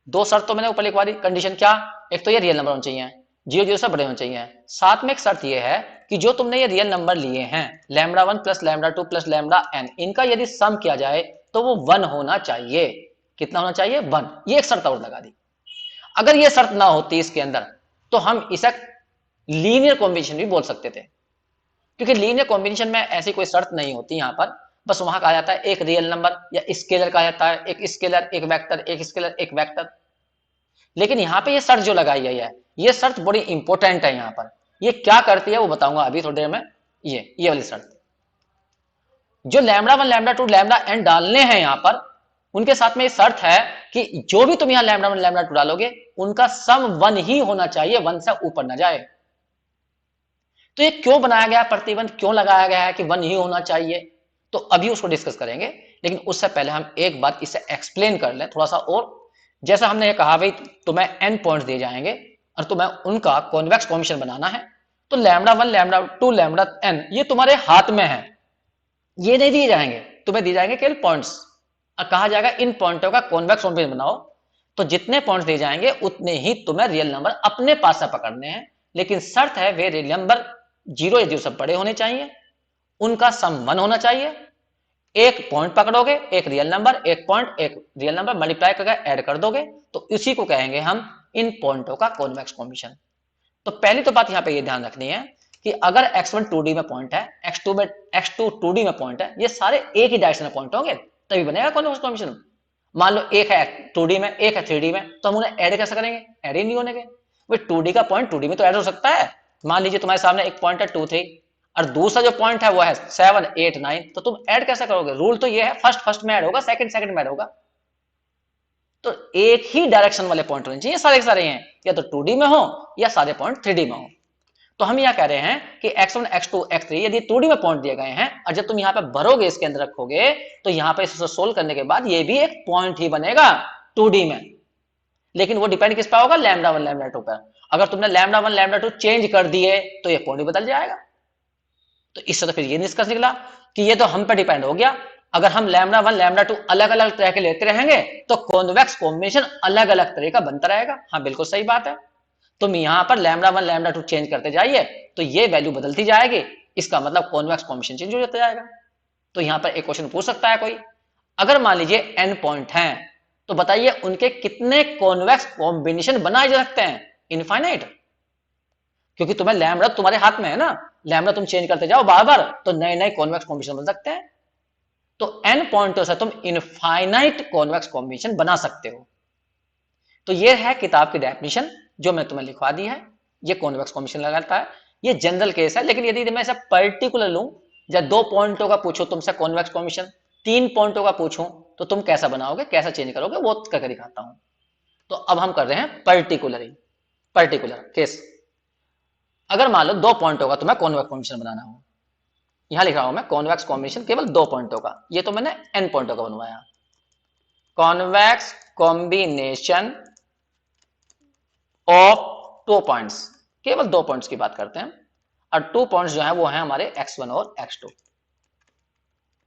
दो शर्त तो मैंने ऊपर लिखवा दी, कंडीशन क्या, एक तो ये रियल नंबर होने चाहिए, 0 0 से बड़े होने चाहिए, साथ में एक शर्त ये है कि जो तुमने ये रियल नंबर लिए हैं lambda 1 plus lambda 2 plus lambda n, इनका यदि सम किया जाए तो वो 1 होना चाहिए। कितना होना चाहिए, 1। ये एक शर्त और लगा दी। अगर ये शर्त ना होती इसके अंदर तो हम इसे लीनियर कॉम्बिनेशन भी बोल सकते थे, क्योंकि लीनियर कॉम्बिनेशन में ऐसी कोई शर्त नहीं होती। यहां पर बस वहां कहा जाता है एक रियल नंबर या स्केलर कहा जाता है, एक स्केलर एक वेक्टर, एक स्केलर एक वेक्टर। लेकिन यहाँ पे ये शर्त जो लगाई गई है, ये शर्त बड़ी इंपॉर्टेंट है। यहाँ पर ये क्या करती है वो बताऊंगा अभी थोड़ी देर में। ये वाली शर्त, जो लैम्बडा 1 लैम्बडा 2 लैम्बडा n डालने हैं यहाँ पर, उनके साथ में ये शर्त है कि जो भी तुम यहाँ लैम्बडा 1 लैम्बडा 2 डालोगे उनका सम 1 ही होना चाहिए, 1 से ऊपर ना जाए। तो ये क्यों बनाया गया, प्रतिबंध क्यों लगाया गया है कि 1 ही होना चाहिए, तो अभी उसको डिस्कस करेंगे। लेकिन उससे पहले हम एक बात इसे एक्सप्लेन कर लें थोड़ा सा और। जैसा हमने ये कहा भाई तुम्हें n पॉइंट्स दिए जाएंगे और तुम्हें उनका कॉन्वेक्स कॉम्बिनेशन बनाना है, तो लैम्बडा 1 लैम्बडा 2 लैम्बडा n ये तुम्हारे हाथ में है, ये नहीं दिए जाएंगे, तुम्हें दिए जाएंगे केवल पॉइंट्स और कहा जाएगा इन पॉइंटों का कॉन्वेक्स कॉम्बिनेशन बनाओ। तो जितने पॉइंट्स दिए जाएंगे उतने ही तुम्हें रियल नंबर अपने पास से पकड़ने हैं, लेकिन शर्त है वे रियल नंबर 0 या 0 से बड़े होने चाहिए, उनका सम 1 होना चाहिए। एक पॉइंट पकड़ोगे, एक रियल नंबर एक पॉइंट एक रियल नंबर मल्टीप्लाई करके ऐड कर दोगे, तो इसी को कहेंगे हम इन पॉइंटों का कॉन्वेक्स कॉम्बिनेशन। तो पहली तो बात यहां पे ये ध्यान रखनी है कि अगर x1 2D में पॉइंट है, x2 2D में पॉइंट है, ये सारे एक ही डायरेक्शन में पॉइंट होंगे तभी बनेगा कॉन्वेक्स कॉम्बिनेशन। मान लो एक है 2D में एक है 3D में, तो हम उन्हें ऐड कैसे करेंगे, ऐड ही नहीं होने के। भाई 2D का पॉइंट 2D में तो ऐड हो सकता है। मान लीजिए तुम्हारे सामने एक पॉइंट है 2 3 और दूसरा जो पॉइंट है वो है 7 8 9, तो तुम ऐड कैसे करोगे, रूल तो ये है फर्स्ट फर्स्ट में ऐड होगा, सेकंड सेकंड में ऐड होगा। तो एक ही डायरेक्शन वाले पॉइंट होने चाहिए सारे के सारे हैं, या तो 2D में हो या सारे पॉइंट 3D में हो। तो हम यह कह रहे हैं कि x1 x2 x3 यदि 2D में पॉइंट दिए गए हैं और जब तुम यहाँ पे भरोगे इसके अंदर रखोगे तो यहाँ पे इसे सोल्व करने के बाद ये भी एक पॉइंट ही बनेगा 2D में। लेकिन वो डिपेंड किस पे होगा, लैम्बडा 1 लैम्बडा 2 पर। अगर तुमने लैम्बडा 1 लैम्बडा 2 चेंज कर दिए तो ये पॉइंट ही बदल जाएगा। तो इससे तो फिर ये निष्कर्ष निकला कि ये तो हम पे डिपेंड हो गया। अगर हम लैम्बडा 1 लैम्बडा 2 अलग अलग तरह के लेते रहेंगे तो कॉन्वेक्स कॉम्बिनेशन अलग अलग तरह का बनता रहेगा। हाँ बिल्कुल सही बात है, तुम यहां पर लैम्बडा 1 लैम्बडा 2 चेंज करते जाइए तो ये वैल्यू बदलती जाएगी, इसका मतलब कॉन्वेक्स कॉम्बिनेशन चेंज हो जाता जाएगा। तो यहां पर एक क्वेश्चन पूछ सकता है कोई, अगर मान लीजिए n पॉइंट हैं तो बताइए उनके कितने कॉन्वेक्स कॉम्बिनेशन बनाए जा सकते हैं, इनफाइनाइट। क्योंकि तुम्हें लैम्बडा तुम्हारे हाथ में है ना, लैम्बडा तुम चेंज करते जाओ बार बार तो नए नए कॉन्वेक्स कॉम्बिनेशन बन सकते हैं। तो n पॉइंटों से तुम इनफाइनाइट कॉन्वेक्स कॉम्बिनेशन बना सकते हो। तो ये है किताब की डेफिनेशन जो मैं तुम्हें लिखवा दी है, ये कॉन्वेक्स कॉम्बिनेशन लगाता है। ये जनरल केस है, लेकिन यदि मैं इसे पर्टिकुलर लूं, जब 2 पॉइंटों का पूछो तुमसे कॉन्वेक्स कॉम्बिनेशन, 3 पॉइंटों का पूछूं तो तुम कैसा बनाओगे, कैसा चेंज करोगे, वो करके दिखाता हूं। तो अब हम कर रहे हैं पर्टिकुलर केस। अगर मान लो 2 पॉइंट होगा तो मैं कॉन्वेक्स कॉम्बिनेशन बनाना हो, यहां लिख रहा हूं मैं कॉन्वेक्स कॉम्बिनेशन केवल 2 पॉइंटों का, ये तो मैंने n पॉइंटों का बनवाया। कॉन्वेक्स कॉम्बिनेशन ऑफ 2 पॉइंट्स, केवल 2 पॉइंट्स की बात करते हैं, और 2 पॉइंट्स जो है वो है हमारे x1 और x2,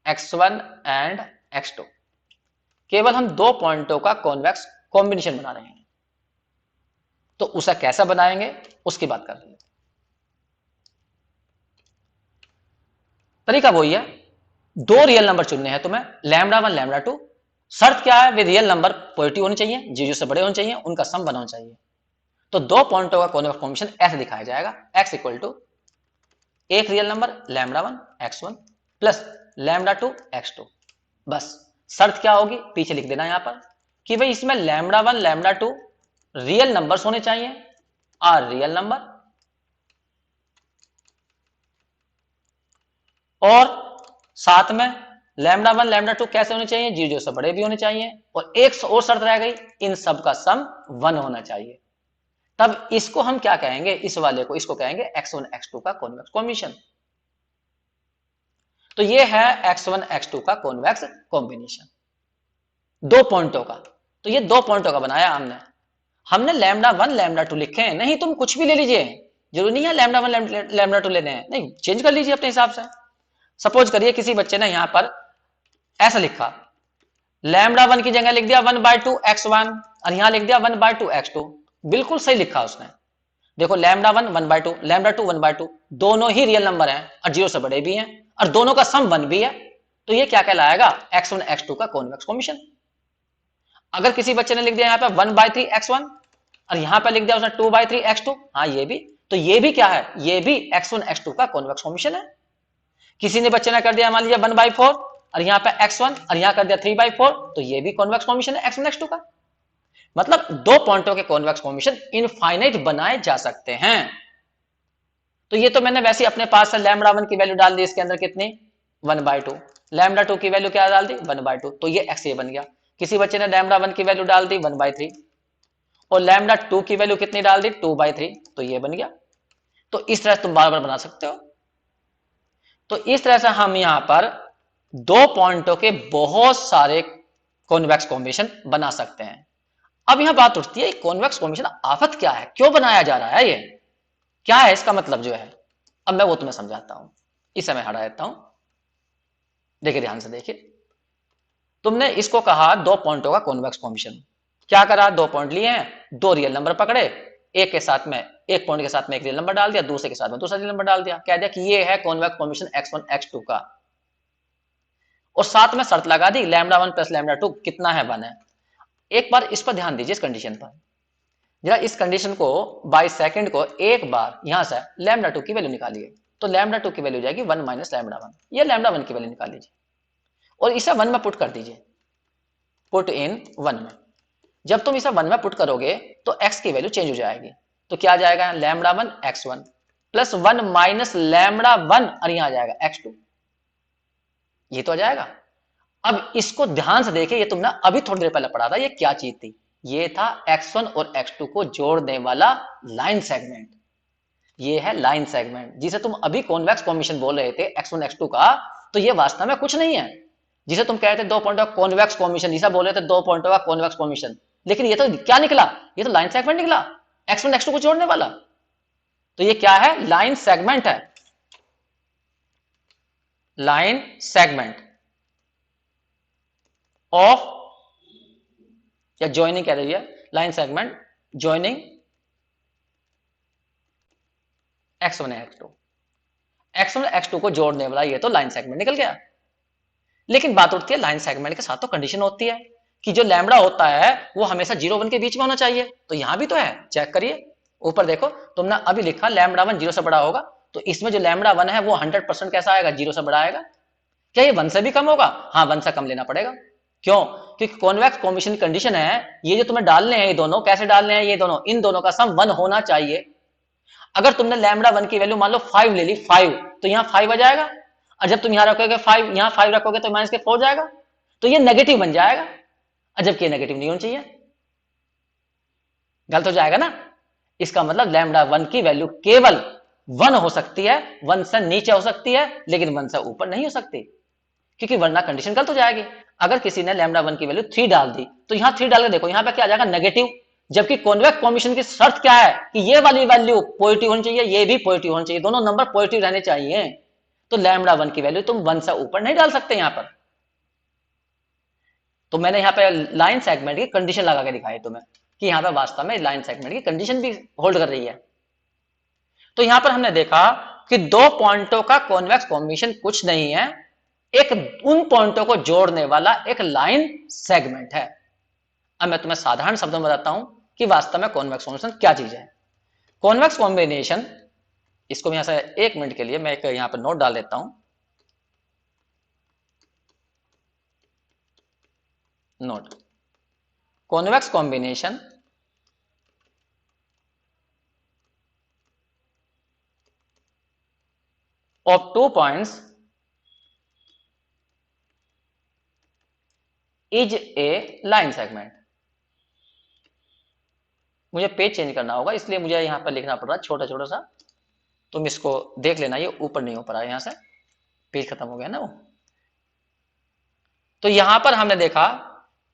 x1 एंड x2। केवल हम 2 पॉइंटों का कॉन्वेक्स कॉम्बिनेशन बना रहे हैं, तो उसे कैसा बनाएंगे उसकी बात कर रहे हैं। तरीका वही है, 2 रियल नंबर चुनने हैं तुम्हें, λ1 λ2। शर्त क्या है, वे रियल नंबर पॉजिटिव होने चाहिए, 0 से बड़े होने चाहिए, उनका सम बना होना चाहिए। तो 2 पॉइंटों का कॉन्वेक्स कॉम्बिनेशन ऐसे दिखाया जाएगा, x इक्वल टू एक real number λ1 x1 plus λ2 x2। बस शर्त क्या होगी पीछे लिख देना यहां पर, कि भाई इसमें λ1 λ2 रियल नंबर्स होने चाहिए, आर रियल नंबर, और साथ में λ1 λ2 कैसे होने चाहिए, 0 से बड़े भी होने चाहिए, और एक और शर्त रह गई, इन सब का सम 1 होना चाहिए। तब इसको हम क्या कहेंगे, इस वाले को, इसको कहेंगे x1 x2 का कॉन्वेक्स कॉम्बिनेशन। तो ये है x1 x2 का कॉन्वेक्स कॉम्बिनेशन 2 पॉइंटों का। तो ये 2 पॉइंटों का बनाया हमने, λ1 λ2 लिखे हैं, नहीं तुम कुछ भी ले लीजिए, जरूरी नहीं है λ1 λ2 लेने हैं, नहीं चेंज कर लीजिए अपने हिसाब से। सपोज करिए किसी बच्चे ने यहां पर ऐसा लिखा, λ1 की जगह लिख दिया 1/2 x1, और यहां लिख दिया 1/2 x2, बिल्कुल सही लिखा उसने। देखो λ1 1/2 λ2 1/2 दोनों ही रियल नंबर हैं और 0 से बड़े भी हैं, और दोनों का सम 1 भी है, तो ये क्या कहलाएगा, x1 x2 का कॉन्वेक्स कॉम्बिनेशन। अगर किसी बच्चे ने लिख दिया यहाँ पे 1/3 x1 और यहां पे लिख दिया उसने 2/3 x2, हाँ ये भी, तो ये भी क्या है, ये भी x1 x2 का कॉन्वेक्स कॉम्बिनेशन है। किसी ने बच्चे ने कर दिया मान लीजिए 1/4 और यहाँ पे x1 और यहाँ कर दिया 3/4, तो ये भी कॉन्वेक्स कॉम्बिनेशन है x1 x2 का। मतलब 2 पॉइंटों के कॉन्वेक्स कॉम्बिनेशन इनफाइनाइट बनाए जा सकते हैं। तो ये तो मैंने वैसे अपने पास से λ1 की वैल्यू डाल दी, इसके अंदर कितनी 1/2, λ2 की वैल्यू क्या डाल दी 1/2, तो ये x ये बन गया। किसी बच्चे ने λ1 की वैल्यू डाल दी 1/3 और λ2 की वैल्यू कितनी डाल दी 2/3, तो ये बन गया। तो इस तरह से तुम बार बार बना सकते हो। तो इस तरह से हम यहां पर 2 पॉइंटों के बहुत सारे कॉन्वेक्स कॉम्बिनेशन बना सकते हैं। अब यहां बात उठती है कॉन्वेक्स कॉम्बिनेशन आफत क्या है, क्यों बनाया जा रहा है, ये क्या है इसका मतलब जो है, अब मैं वो तुम्हें समझाता हूं। इसे मैं हटा देता हूं, देखिए ध्यान से देखिए। तुमने इसको कहा 2 पॉइंटों का कॉन्वेक्स कॉम्बिनेशन, क्या करा, 2 पॉइंट लिए हैं, 2 रियल नंबर पकड़े, एक के साथ में एक पॉइंट के साथ में एक रियल नंबर डाल दिया, दूसरे के साथ में दूसरा रियल नंबर डाल दिया, कह दिया कि ये है कॉन्वेक्स कॉम्बिनेशन x1 x2 का, और साथ में शर्त लगा दी λ1 प्लस λ2 कितना है 1 है। एक बार इस पर ध्यान दीजिए, इस कंडीशन पर जरा, इस कंडीशन को बाय सेकंड को एक बार यहां से λ2 की वैल्यू निकालिए, तो λ2 की वैल्यू जाएगी 1 माइनस λ1, ये λ1 की वैल्यू निकाल लीजिए और इसे 1 में पुट कर दीजिए, पुट इन 1 में। जब तुम इसे 1 में पुट करोगे तो x की वैल्यू चेंज हो जाएगी, तो क्या आ जाएगा λ1 x1 प्लस 1 माइनस λ1 और यहां आ जाएगा x2, ये तो आ जाएगा। अब इसको ध्यान से देखिए, ये तुमने अभी थोड़ी देर पहले पढ़ा था, ये क्या चीज थी, ये था x1 और x2 को जोड़ने वाला लाइन सेगमेंट। ये है लाइन सेगमेंट जिसे तुम अभी कॉन्वेक्स कॉम्बिनेशन बोल रहे थे x1 x2 का, तो ये वास्तव में कुछ नहीं है। जिसे तुम कहते 2 पॉइंटों का कॉन्वेक्स कॉम्बिनेशन, जिसे बोल रहे थे 2 पॉइंटों का कॉन्वेक्स कॉम्बिनेशन, लेकिन ये तो क्या निकला, ये तो लाइन सेगमेंट निकला x1 x2 को जोड़ने वाला। तो ये क्या है, लाइन सेगमेंट है, लाइन सेगमेंट ऑफ, या ज्वाइनिंग कह रही है, line segment joining x1 x2, x1 x2 को जोड़ने वाला ये तो लाइन सेगमेंट निकल गया। लेकिन बात उठती है लाइन सेगमेंट के साथ तो कंडीशन होती है कि जो लैम्बडा होता है वो हमेशा 0 1 के बीच में होना चाहिए, तो यहां भी तो है, चेक करिए ऊपर देखो, तुमने अभी लिखा λ1 0 से बड़ा होगा, तो इसमें जो λ1 है वो 100% कैसा आएगा, 0 से बड़ा आएगा। क्या ये 1 से भी कम होगा, हाँ 1 से कम लेना पड़ेगा। क्यों, क्योंकि कॉन्वेक्स कॉम्बिनेशन कंडीशन है, ये जो तुम्हें डालने हैं, ये दोनों कैसे डालने हैं, ये दोनों, इन दोनों का सम 1 होना चाहिए। अगर तुमने λ1 की वैल्यू मान लो 5 ले ली, 5, तो यहाँ 5 आ जाएगा, और जब तुम यहाँ रखोगे 5, यहाँ 5 रखोगे तो माइनस के 4 जाएगा, तो ये नेगेटिव बन जाएगा, और जबकि ये नेगेटिव नहीं होना चाहिए। गलत हो जाएगा ना। इसका मतलब लैम्डा वन की वैल्यू केवल वन हो सकती है, वन से नीचे हो सकती है, लेकिन वन से ऊपर नहीं हो सकती, क्योंकि वरना कंडीशन गलत हो जाएगी। अगर किसी ने लैम्डा वन की वैल्यू 3 डाल दी, तो यहां 3 डाल के देखो, यहां पे क्या आ जाएगा, नेगेटिव। जबकि कॉन्वेक्स फॉर्मेशन की शर्त क्या है कि ये वाली वैल्यू पॉजिटिव होनी चाहिए, ये भी पॉजिटिव होनी चाहिए, दोनों नंबर पॉजिटिव रहने चाहिए। तो लैम्डा वन की वैल्यू तुम वन से ऊपर नहीं डाल सकते यहां पर। तो मैंने यहाँ पे लाइन सेगमेंट की कंडीशन लगा के दिखाई तुम्हें कि यहाँ पे वास्तव में लाइन सेगमेंट की कंडीशन भी होल्ड कर रही है। तो यहां पर हमने देखा कि दो पॉइंटों का कॉन्वेक्स फॉर्मेशन कुछ नहीं है, एक उन पॉइंटों को जोड़ने वाला एक लाइन सेगमेंट है। अब मैं तुम्हें साधारण शब्दों में बताता हूं कि वास्तव में कॉन्वेक्स फॉर्मेशन क्या चीज है। कॉन्वेक्स कॉम्बिनेशन, इसको यहां से 1 मिनट के लिए मैं एक यहां पर नोट डाल देता हूं। Note, convex combination of 2 points is a line segment। मुझे पेज चेंज करना होगा, इसलिए मुझे यहां पर लिखना पड़ रहा है छोटा छोटा सा। तुम इसको देख लेना, ये ऊपर नहीं हो पा रहा है, यहां से पेज खत्म हो गया ना वो। तो यहां पर हमने देखा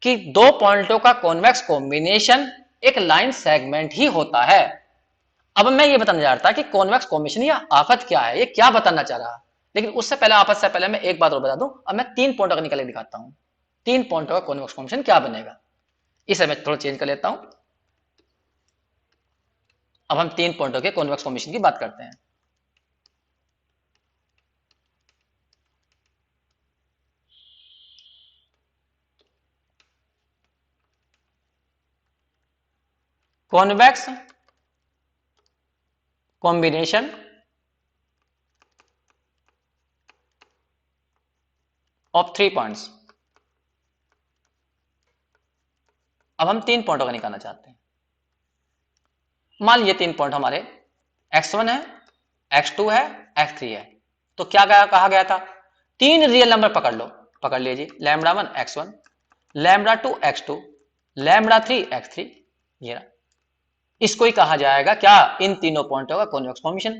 कि दो पॉइंटों का कॉन्वेक्स कॉम्बिनेशन एक लाइन सेगमेंट ही होता है। अब मैं ये बताने जा रहा था कि कॉन्वेक्स कॉम्बिनेशन या आफत क्या है, ये क्या बताना चाह रहा है। लेकिन उससे पहले, आफत से पहले मैं एक बात और बता दूं। अब मैं 3 पॉइंटों का निकाल के दिखाता हूं, 3 पॉइंटों का कॉन्वेक्स कॉम्बिनेशन क्या बनेगा। इसे मैं थोड़ा चेंज कर लेता हूं। अब हम 3 पॉइंटों के कॉन्वेक्स फॉर्मेशन की बात करते हैं। Convex combination of 3 points. अब हम 3 पॉइंटों का निकालना चाहते हैं। मान लीजिए 3 पॉइंट हमारे x1 है, x2 है, x3 है। तो क्या कहा गया था, 3 रियल नंबर पकड़ लो, पकड़ लीजिए, lambda 1 x1, lambda 2 x2, lambda 3 x3। ये रहा, इसको ही कहा जाएगा क्या, इन तीनों पॉइंटों का कॉन्वेक्स फॉर्मेशन।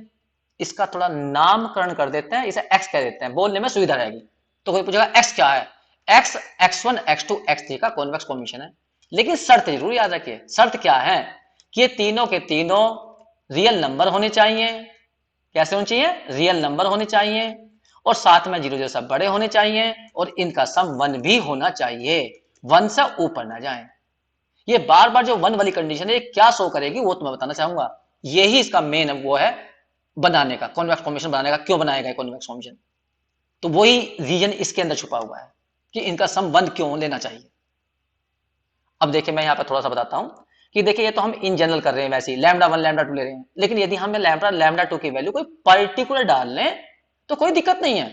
इसका थोड़ा नामकरण कर देते हैं, इसे x कह देते हैं, बोलने में सुविधा रहेगी। तो कोई पूछेगा x क्या है, x x1 x2 x3 का कॉन्वेक्स फॉर्मेशन है। लेकिन शर्त जरूर याद रखिए, शर्त क्या है कि ये तीनों के तीनों रियल नंबर होने चाहिए। कैसे होने चाहिए, रियल नंबर होने चाहिए, और साथ में 0 0 से बड़े होने चाहिए, और इनका सम 1 भी होना चाहिए, 1 से ऊपर ना जाए। ये बार बार जो 1 वाली कंडीशन है, ये क्या शो करेगी वो तुम्हें बताना चाहूंगा। यही इसका मेन वो है बनाने का, कॉन्वेक्स फॉर्मेशन बनाने का। क्यों बनाएगा कॉन्वेक्स फॉर्मेशन, तो वही रीजन इसके अंदर छुपा हुआ है कि इनका सम 1 क्यों लेना चाहिए। अब देखिए मैं यहां पर थोड़ा सा बताता हूं कि देखिए, ये तो हम इन जनरल कर रहे हैं, वैसे ही लैम्डा 1 लैम्डा 2 ले रहे हैं। लेकिन यदि हमें लैम्डा 2 की वैल्यू कोई पर्टिकुलर डाल लें तो कोई दिक्कत नहीं है।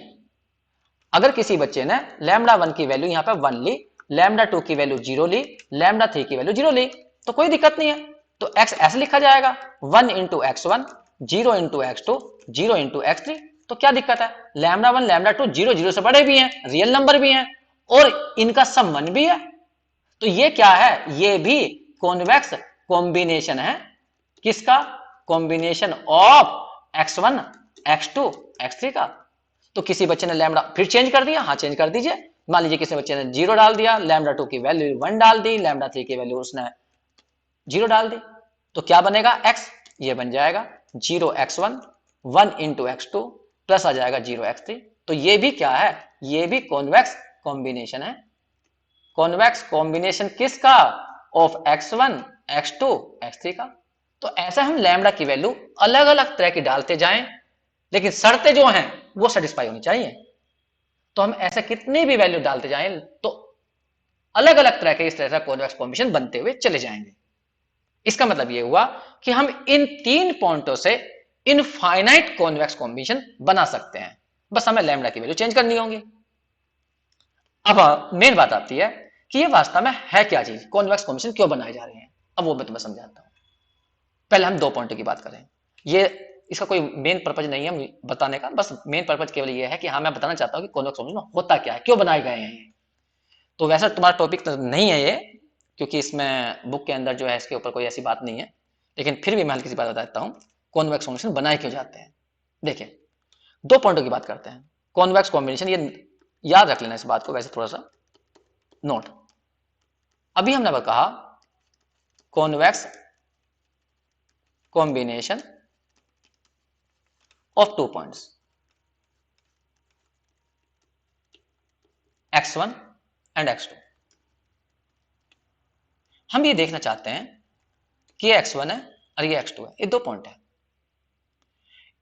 अगर किसी बच्चे ने लैम्डा 1 की वैल्यू यहां पर 1 ली, लैम्डा 2 की वैल्यू 0 ली, लैम्डा 3 की वैल्यू 0 ली, तो कोई दिक्कत नहीं है। तो x ऐसे लिखा जाएगा, 1 into x1, 0 into x2, 0 into x3। तो क्या दिक्कत है, लैम्डा 1 लैम्डा 2 0 0 से बड़े भी हैं, रियल नंबर भी हैं, और इनका सम 1 भी है। तो ये क्या है, ये भी कॉन्वेक्स कॉम्बिनेशन है। किसका, combination of x1 x2 x3 का। तो किसी बच्चे ने लैम्डा फिर चेंज कर दिया, हाँ चेंज कर दीजिए। मान लीजिए किसी बच्चे ने 0 डाल दिया, लैम्डा 2 की वैल्यू 1 डाल दी, लैम्डा 3 की वैल्यू उसने 0 डाल दी। तो क्या बनेगा, x, ये बन जाएगा 0x1 1 इंटू x2 प्लस आ जाएगा 0x3। तो ये भी क्या है, ये भी कॉन्वेक्स कॉम्बिनेशन है। कॉन्वेक्स कॉम्बिनेशन किसका, ऑफ x1 x2 x3 का। तो ऐसे हम लैम्डा की वैल्यू अलग अलग तरह की डालते जाएं, लेकिन शर्तें जो हैं वो सेटिस्फाई होनी चाहिए। तो हम ऐसे कितनी भी वैल्यू डालते जाएं तो अलग अलग तरह के इस तरह से कॉन्वेक्स फॉर्मेशन बनते हुए चले जाएंगे। इसका मतलब ये हुआ कि हम इन 3 पॉइंटों से इनफाइनाइट कॉन्वेक्स कॉम्बिनेशन बना सकते हैं, बस हमें लैम्डा की वैल्यू चेंज करनी होगी। अब मेन बात आती है कि ये वास्तव में है क्या चीज, कॉन्वेक्स फॉर्मेशन क्यों बनाए जा रहे हैं। अब वो मैं तुम्हें समझाता हूं। पहले हम 2 पॉइंटों की बात करें। ये इसका कोई मेन पर्पज नहीं है बताने का, बस मेन पर्पज केवल ये है कि हाँ मैं बताना चाहता हूं कि कॉन्वेक्स फॉर्मेशन होता क्या है, क्यों बनाए गए हैं। तो वैसा तुम्हारा टॉपिक तो नहीं है ये, क्योंकि इसमें बुक के अंदर जो है इसके ऊपर कोई ऐसी बात नहीं है, लेकिन फिर भी मैं हल्की सी बात बता देता हूँ, कॉन्वेक्स कॉम्बिनेशन बनाए क्यों जाते हैं। देखिए, दो पॉइंटों की बात करते हैं, कॉन्वेक्स कॉम्बिनेशन, ये याद रख लेना इस बात को, वैसे थोड़ा सा नोट। अभी हमने कहा convex combination of two points x1 and x2। हम ये देखना चाहते हैं कि ये x1 है और ये x2 है, ये दो पॉइंट है,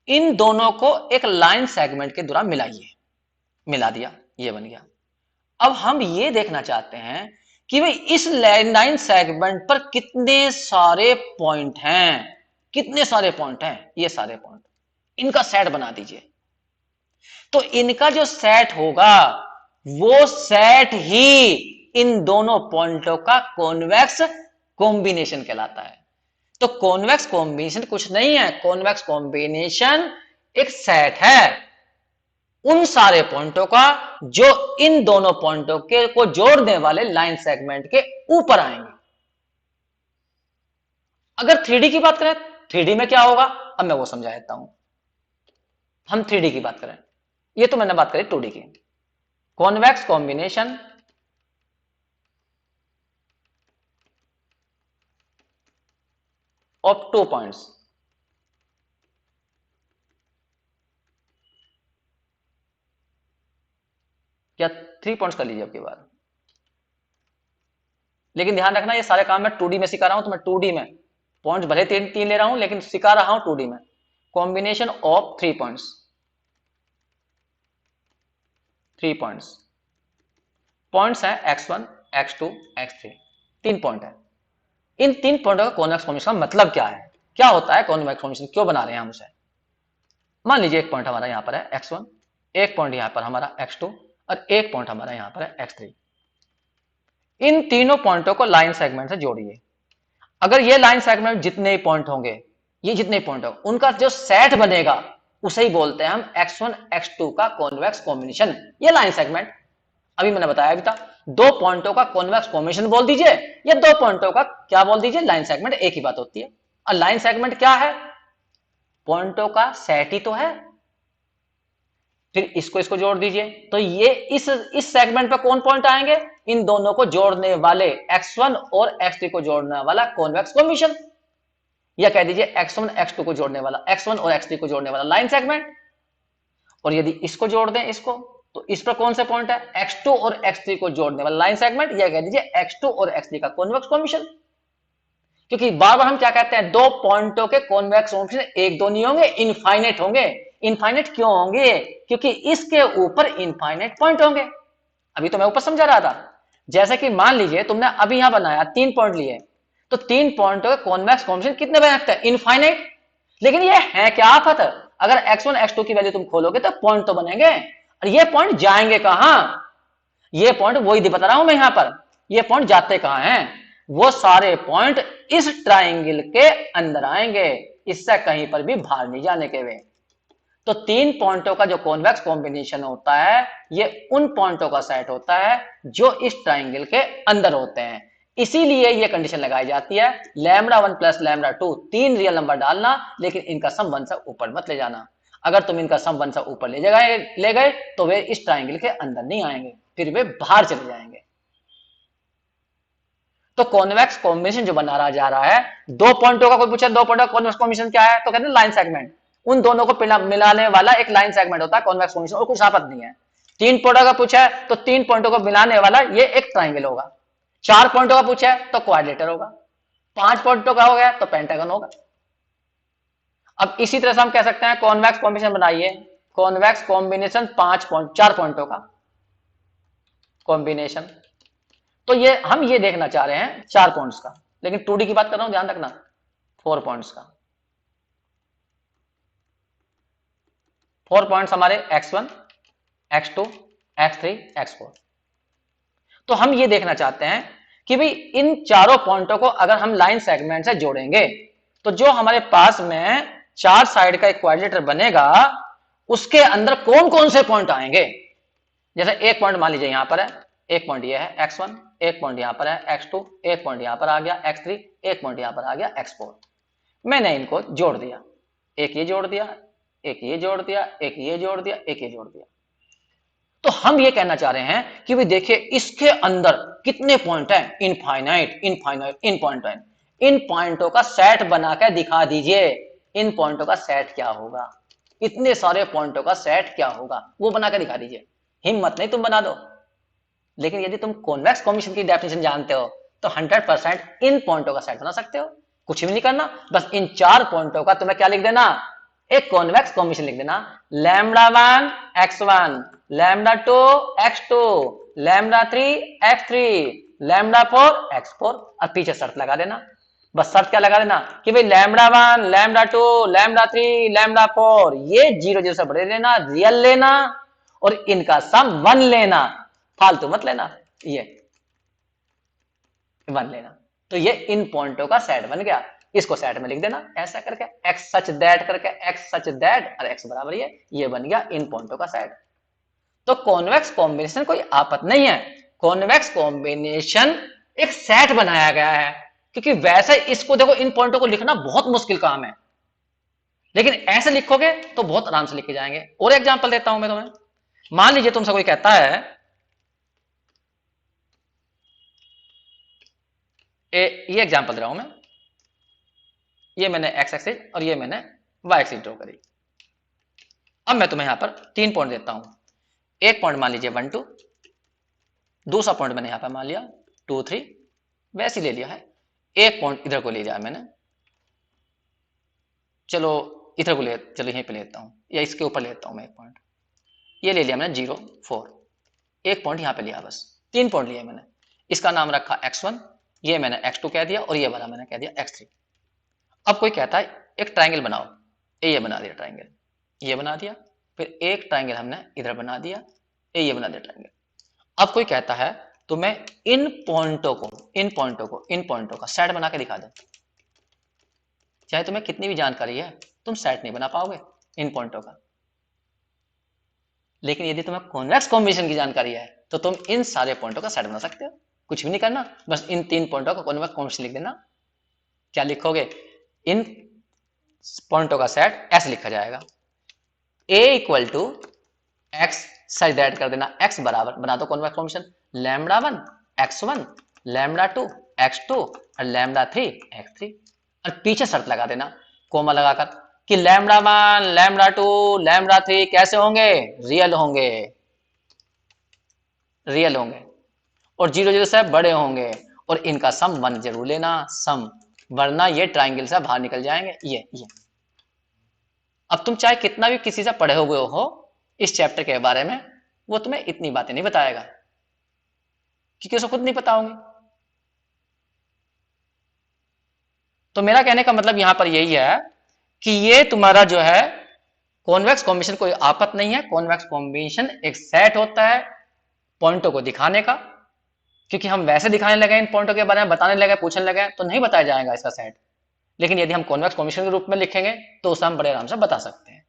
इन दोनों को एक लाइन सेगमेंट के दौरान मिलाइए, मिला दिया, ये बन गया। अब हम ये देखना चाहते हैं कि भाई इस लाइन सेगमेंट पर कितने सारे पॉइंट हैं, कितने सारे पॉइंट हैं, ये सारे पॉइंट, इनका सेट बना दीजिए। तो इनका जो सेट होगा वो सेट ही इन दोनों पॉइंटों का कॉन्वेक्स कॉम्बिनेशन कहलाता है। तो कॉन्वेक्स कॉम्बिनेशन कुछ नहीं है, कॉन्वेक्स कॉम्बिनेशन एक सेट है उन सारे पॉइंटों का जो इन दोनों पॉइंटों के को जोड़ने वाले लाइन सेगमेंट के ऊपर आएंगे। अगर 3D की बात करें, 3D में क्या होगा, अब मैं वो समझा देता हूं। हम 3D की बात करें, ये तो मैंने बात करी 2D की। Convex combination of two points, या 3 पॉइंट्स कर लीजिए आपकी बात, लेकिन ध्यान रखना ये सारे काम मैं 2D में सिखा रहा हूं, तो मैं 2D में पॉइंट्स भले तीन तीन ले रहा हूं, लेकिन सिखा रहा हूं 2D में। Combination of 3 points, 3 points, points है x1, x2, x3, 3 पॉइंट है। इन 3 पॉइंटों का कॉन्वेक्स कॉम्बिनेशन का मतलब क्या है, क्या होता है कॉन्वेक्स कॉम्बिनेशन, क्यों बना रहे हैं हम उसे। मान लीजिए एक पॉइंट हमारा यहां पर है x1, एक पॉइंट यहां पर हमारा x2 और एक पॉइंट हमारा यहां पर है x3। इन तीनों पॉइंटों को लाइन सेगमेंट से जोड़िए। अगर ये लाइन सेगमेंट जितने ही पॉइंट होंगे, ये जितने पॉइंट होंगे, उनका जो सेट बनेगा उसे ही बोलते हैं हम x1 x2 का कॉन्वेक्स कॉम्बिनेशन। ये लाइन सेगमेंट अभी मैंने बताया भी था, दो पॉइंटों का कॉन्वेक्स कॉम्बिनेशन बोल दीजिए या दो पॉइंटों का क्या बोल दीजिए, लाइन सेगमेंट, एक ही बात होती है। और लाइन सेगमेंट क्या है, पॉइंटों का सेट ही तो है। फिर इसको इसको जोड़ दीजिए, तो ये इस सेगमेंट पे कौन पॉइंट आएंगे, इन दोनों को जोड़ने वाले x1 और x3 को जोड़ने वाला कॉन्वेक्स कॉम्बिनेशन, या कह दीजिए x1 x2 को जोड़ने वाला, x1 और x3 को जोड़ने वाला लाइन सेगमेंट। और यदि इसको जोड़ दें इसको, तो इस पर कौन से पॉइंट है, x2 और x3 को जोड़ने वाला लाइन सेगमेंट, या कह दीजिए x2 और x3 का कॉन्वेक्स कॉम्बिनेशन। क्योंकि बार बार हम क्या कहते हैं, दो पॉइंटों के कॉन्वेक्स कॉम्बिनेशन एक दो नहीं होंगे, इनफाइनेट होंगे। इनफाइनेट क्यों होंगे, क्योंकि इसके ऊपर इनफाइनेट पॉइंट होंगे। अभी तो मैं ऊपर समझा रहा था, जैसे कि मान लीजिए तुमने अभी यहां बनाया 3 पॉइंट लिए, तो 3 पॉइंटों के कॉन्वेक्स कॉम्बिनेशन कितने बन सकते हैं, इनफाइनेट। लेकिन ये है क्या आफत, अगर x1 x2 की वैल्यू तुम खोलोगे तो पॉइंट तो बनेंगे, और ये पॉइंट जाएंगे कहां, ये पॉइंट वही बता रहा हूं मैं यहां पर, ये पॉइंट जाते कहां हैं, वो सारे पॉइंट इस ट्राइंगल के अंदर आएंगे, इससे कहीं पर भी बाहर नहीं जाने के वे। तो 3 पॉइंटों का जो कॉन्वेक्स कॉम्बिनेशन होता है, ये उन पॉइंटों का सेट होता है जो इस ट्राइंगल के अंदर होते हैं। इसीलिए ये कंडीशन लगाई जाती है λ1 प्लस λ2, 3 रियल नंबर डालना, लेकिन इनका सम 1 से ऊपर मत ले जाना। अगर तुम इनका सम 1 से ऊपर ले गए तो वे इस ट्राइंगल के अंदर नहीं आएंगे, फिर वे बाहर चले जाएंगे। तो कॉन्वेक्स कॉम्बिनेशन जो बना जा रहा है, दो पॉइंटों का कोई पूछे, दो पॉइंटों का कॉन्वेक्स कॉम्बिनेशन क्या है, तो कहते हैं लाइन सेगमेंट। उन दोनों को मिलाने वाला एक लाइन सेगमेंट होता है कॉन्वेक्स कॉम्बिनेशन, और कुछ आफत नहीं है। 3 पॉइंटों का पूछा है तो 3 पॉइंटों को मिलाने वाला ये एक ट्राइंगल होगा। 4 पॉइंटों का पूछा है तो क्वाड्रिलेटरल होगा। 5 पॉइंटों का हो गया तो पेंटागन होगा। अब इसी तरह से हम कह सकते हैं कॉन्वेक्स कॉम्बिनेशन बनाइए, कॉन्वेक्स कॉम्बिनेशन 4 पॉइंटों का कॉम्बिनेशन। तो ये हम ये देखना चाह रहे हैं 4 पॉइंट्स का, लेकिन 2D की बात कर रहा हूं, ध्यान रखना 4 पॉइंट्स का। 4 पॉइंट्स हमारे x1 x2 x3 x4। तो हम ये देखना चाहते हैं कि भाई इन चारों पॉइंटों को अगर हम लाइन सेगमेंट से जोड़ेंगे तो जो हमारे पास में 4 साइड का एक क्वाड्रिलेटरल बनेगा, उसके अंदर कौन कौन से पॉइंट आएंगे। जैसे एक पॉइंट मान लीजिए यहां पर है, एक पॉइंट ये है x1, एक पॉइंट यहां पर है x2, एक पॉइंट यहां पर आ गया x3, एक पॉइंट यहां पर आ गया x4। मैंने इनको जोड़ दिया, एक ये जोड़ दिया, एक ये जोड़ दिया, एक ये जोड़ दिया, एक ये जोड़ दिया। तो हम ये कहना चाह रहे हैं कि भाई देखिए इसके अंदर कितने पॉइंट हैं, इनफाइनाइट इनफाइनाइट इनफाइनाइट। इन पॉइंटों का सेट बनाकर दिखा दीजिए, इन पॉइंटों का सेट क्या होगा, इतने सारे पॉइंटों का सेट क्या होगा वो बनाकर दिखा दीजिए। हिम्मत नहीं तुम बना दो, लेकिन यदि तुम कॉन्वेक्स कॉम्बिनेशन की डेफिनेशन जानते हो तो 100% इन पॉइंटों का सेट बना सकते हो। कुछ भी नहीं करना, बस इन 4 पॉइंटों का तुम्हें क्या लिख देना, एक कॉन्वेक्स कॉम्बिनेशन लिख देना। λ1 x1, λ2 x2, λ3 x3, λ4 x4 और पीछे शर्त लगा देना। बस शर्त क्या लगा देना कि भाई λ1 λ2 λ3 λ4 ये 0 0 से बड़े लेना, रियल लेना और इनका सम 1 लेना, फालतू मत लेना, ये 1 लेना। तो ये इन पॉइंटों का सेट बन गया, इसको सेट में लिख देना ऐसा करके, x सच दैट करके, x सच दैट और x बराबर ये बन गया इन पॉइंटों का सेट। तो कॉन्वेक्स कॉम्बिनेशन कोई आफत नहीं है, कॉन्वेक्स कॉम्बिनेशन एक सेट बनाया गया है। क्योंकि वैसे इसको देखो, इन पॉइंटों को लिखना बहुत मुश्किल काम है, लेकिन ऐसे लिखोगे तो बहुत आराम से लिख के जाएंगे। और एग्जांपल देता हूं मैं तुम्हें। मान लीजिए तुमसे कोई कहता है ये एग्जांपल दे रहा हूं मैं, ये मैंने x एक्सिस और ये मैंने y एक्सिस ड्रॉ करी। अब मैं तुम्हें यहां पर 3 पॉइंट देता हूं। एक पॉइंट मान लीजिए 1 2, दूसरा पॉइंट मैंने यहां पर मान लिया 2 3, वैसे ले लिया है। एक पॉइंट इधर को ले लिया मैंने, चलो इधर को ले, चलो यहीं पे लेता हूं या इसके ऊपर लेता हूं मैं एक पॉइंट, ये ले लिया मैंने 0 4। एक पॉइंट यहां पे लिया, बस 3 पॉइंट लिए मैंने। इसका नाम रखा x1, ये मैंने x2 कह दिया और ये वाला मैंने कह दिया x3। अब कोई कहता है एक ट्राइंगल बनाओ, ये बना दिया ट्राइंगल, ये बना दिया, फिर एक ट्राइंगल हमने इधर बना दिया, ये बना दिया ट्राइंगल। अब कोई कहता है तो मैं इन पॉइंटों का सेट बना के दिखा दूं। चाहे तुम्हें कितनी भी जानकारी है, तुम सेट नहीं बना पाओगे इन पॉइंटों का। लेकिन यदि तुम्हें कॉन्वेक्स कॉम्बिनेशन की जानकारी है तो तुम इन सारे पॉइंटों का सेट बना सकते हो। कुछ भी नहीं करना, बस इन 3 पॉइंटों का कॉन्वेक्स कॉम्बिनेशन लिख देना। क्या लिखोगे, इन पॉइंटों का सेट ऐसे लिखा जाएगा, a equal to x such that कर देना, x बराबर बना दो कॉन्वेक्स कॉम्बिनेशन λ1 x1 λ2 x2 और λ3 x3 और पीछे शर्त लगा देना कोमा लगाकर कि λ1 λ2 λ3 कैसे होंगे, रियल होंगे, रियल होंगे और 0 0 से बड़े होंगे और इनका सम 1 जरूर लेना, सम, वरना ये ट्राइंगल से बाहर निकल जाएंगे। ये अब तुम चाहे कितना भी किसी से पढ़े हुए हो इस चैप्टर के बारे में, वो तुम्हें इतनी बातें नहीं बताएगा क्योंकि उसे खुद नहीं पता होंगी। तो मेरा कहने का मतलब यहां पर यही है कि ये तुम्हारा जो है कॉन्वेक्स कॉम्बिनेशन कोई आफत नहीं है। कॉन्वेक्स कॉम्बिनेशन एक सेट होता है पॉइंटों को दिखाने का। क्योंकि हम वैसे दिखाने लगे, इन पॉइंटों के बारे में बताने लगे, पूछने लगे तो नहीं बताया जाएगा इसका सेट। लेकिन यदि हम कॉन्वेक्स कॉम्बिनेशन के रूप में लिखेंगे तो उसे हम बड़े आराम से बता सकते हैं।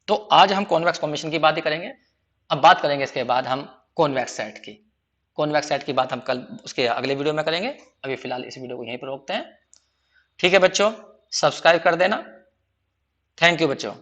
तो आज हम कॉन्वेक्स कॉम्बिनेशन की बात ही करेंगे। अब बात करेंगे इसके बाद हम कॉन्वेक्स सेट की। कॉन्वेक्स सेट की बात हम कल उसके अगले वीडियो में करेंगे। अभी फिलहाल इस वीडियो को यहीं पर रोकते हैं। ठीक है बच्चों, सब्सक्राइब कर देना। थैंक यू बच्चों।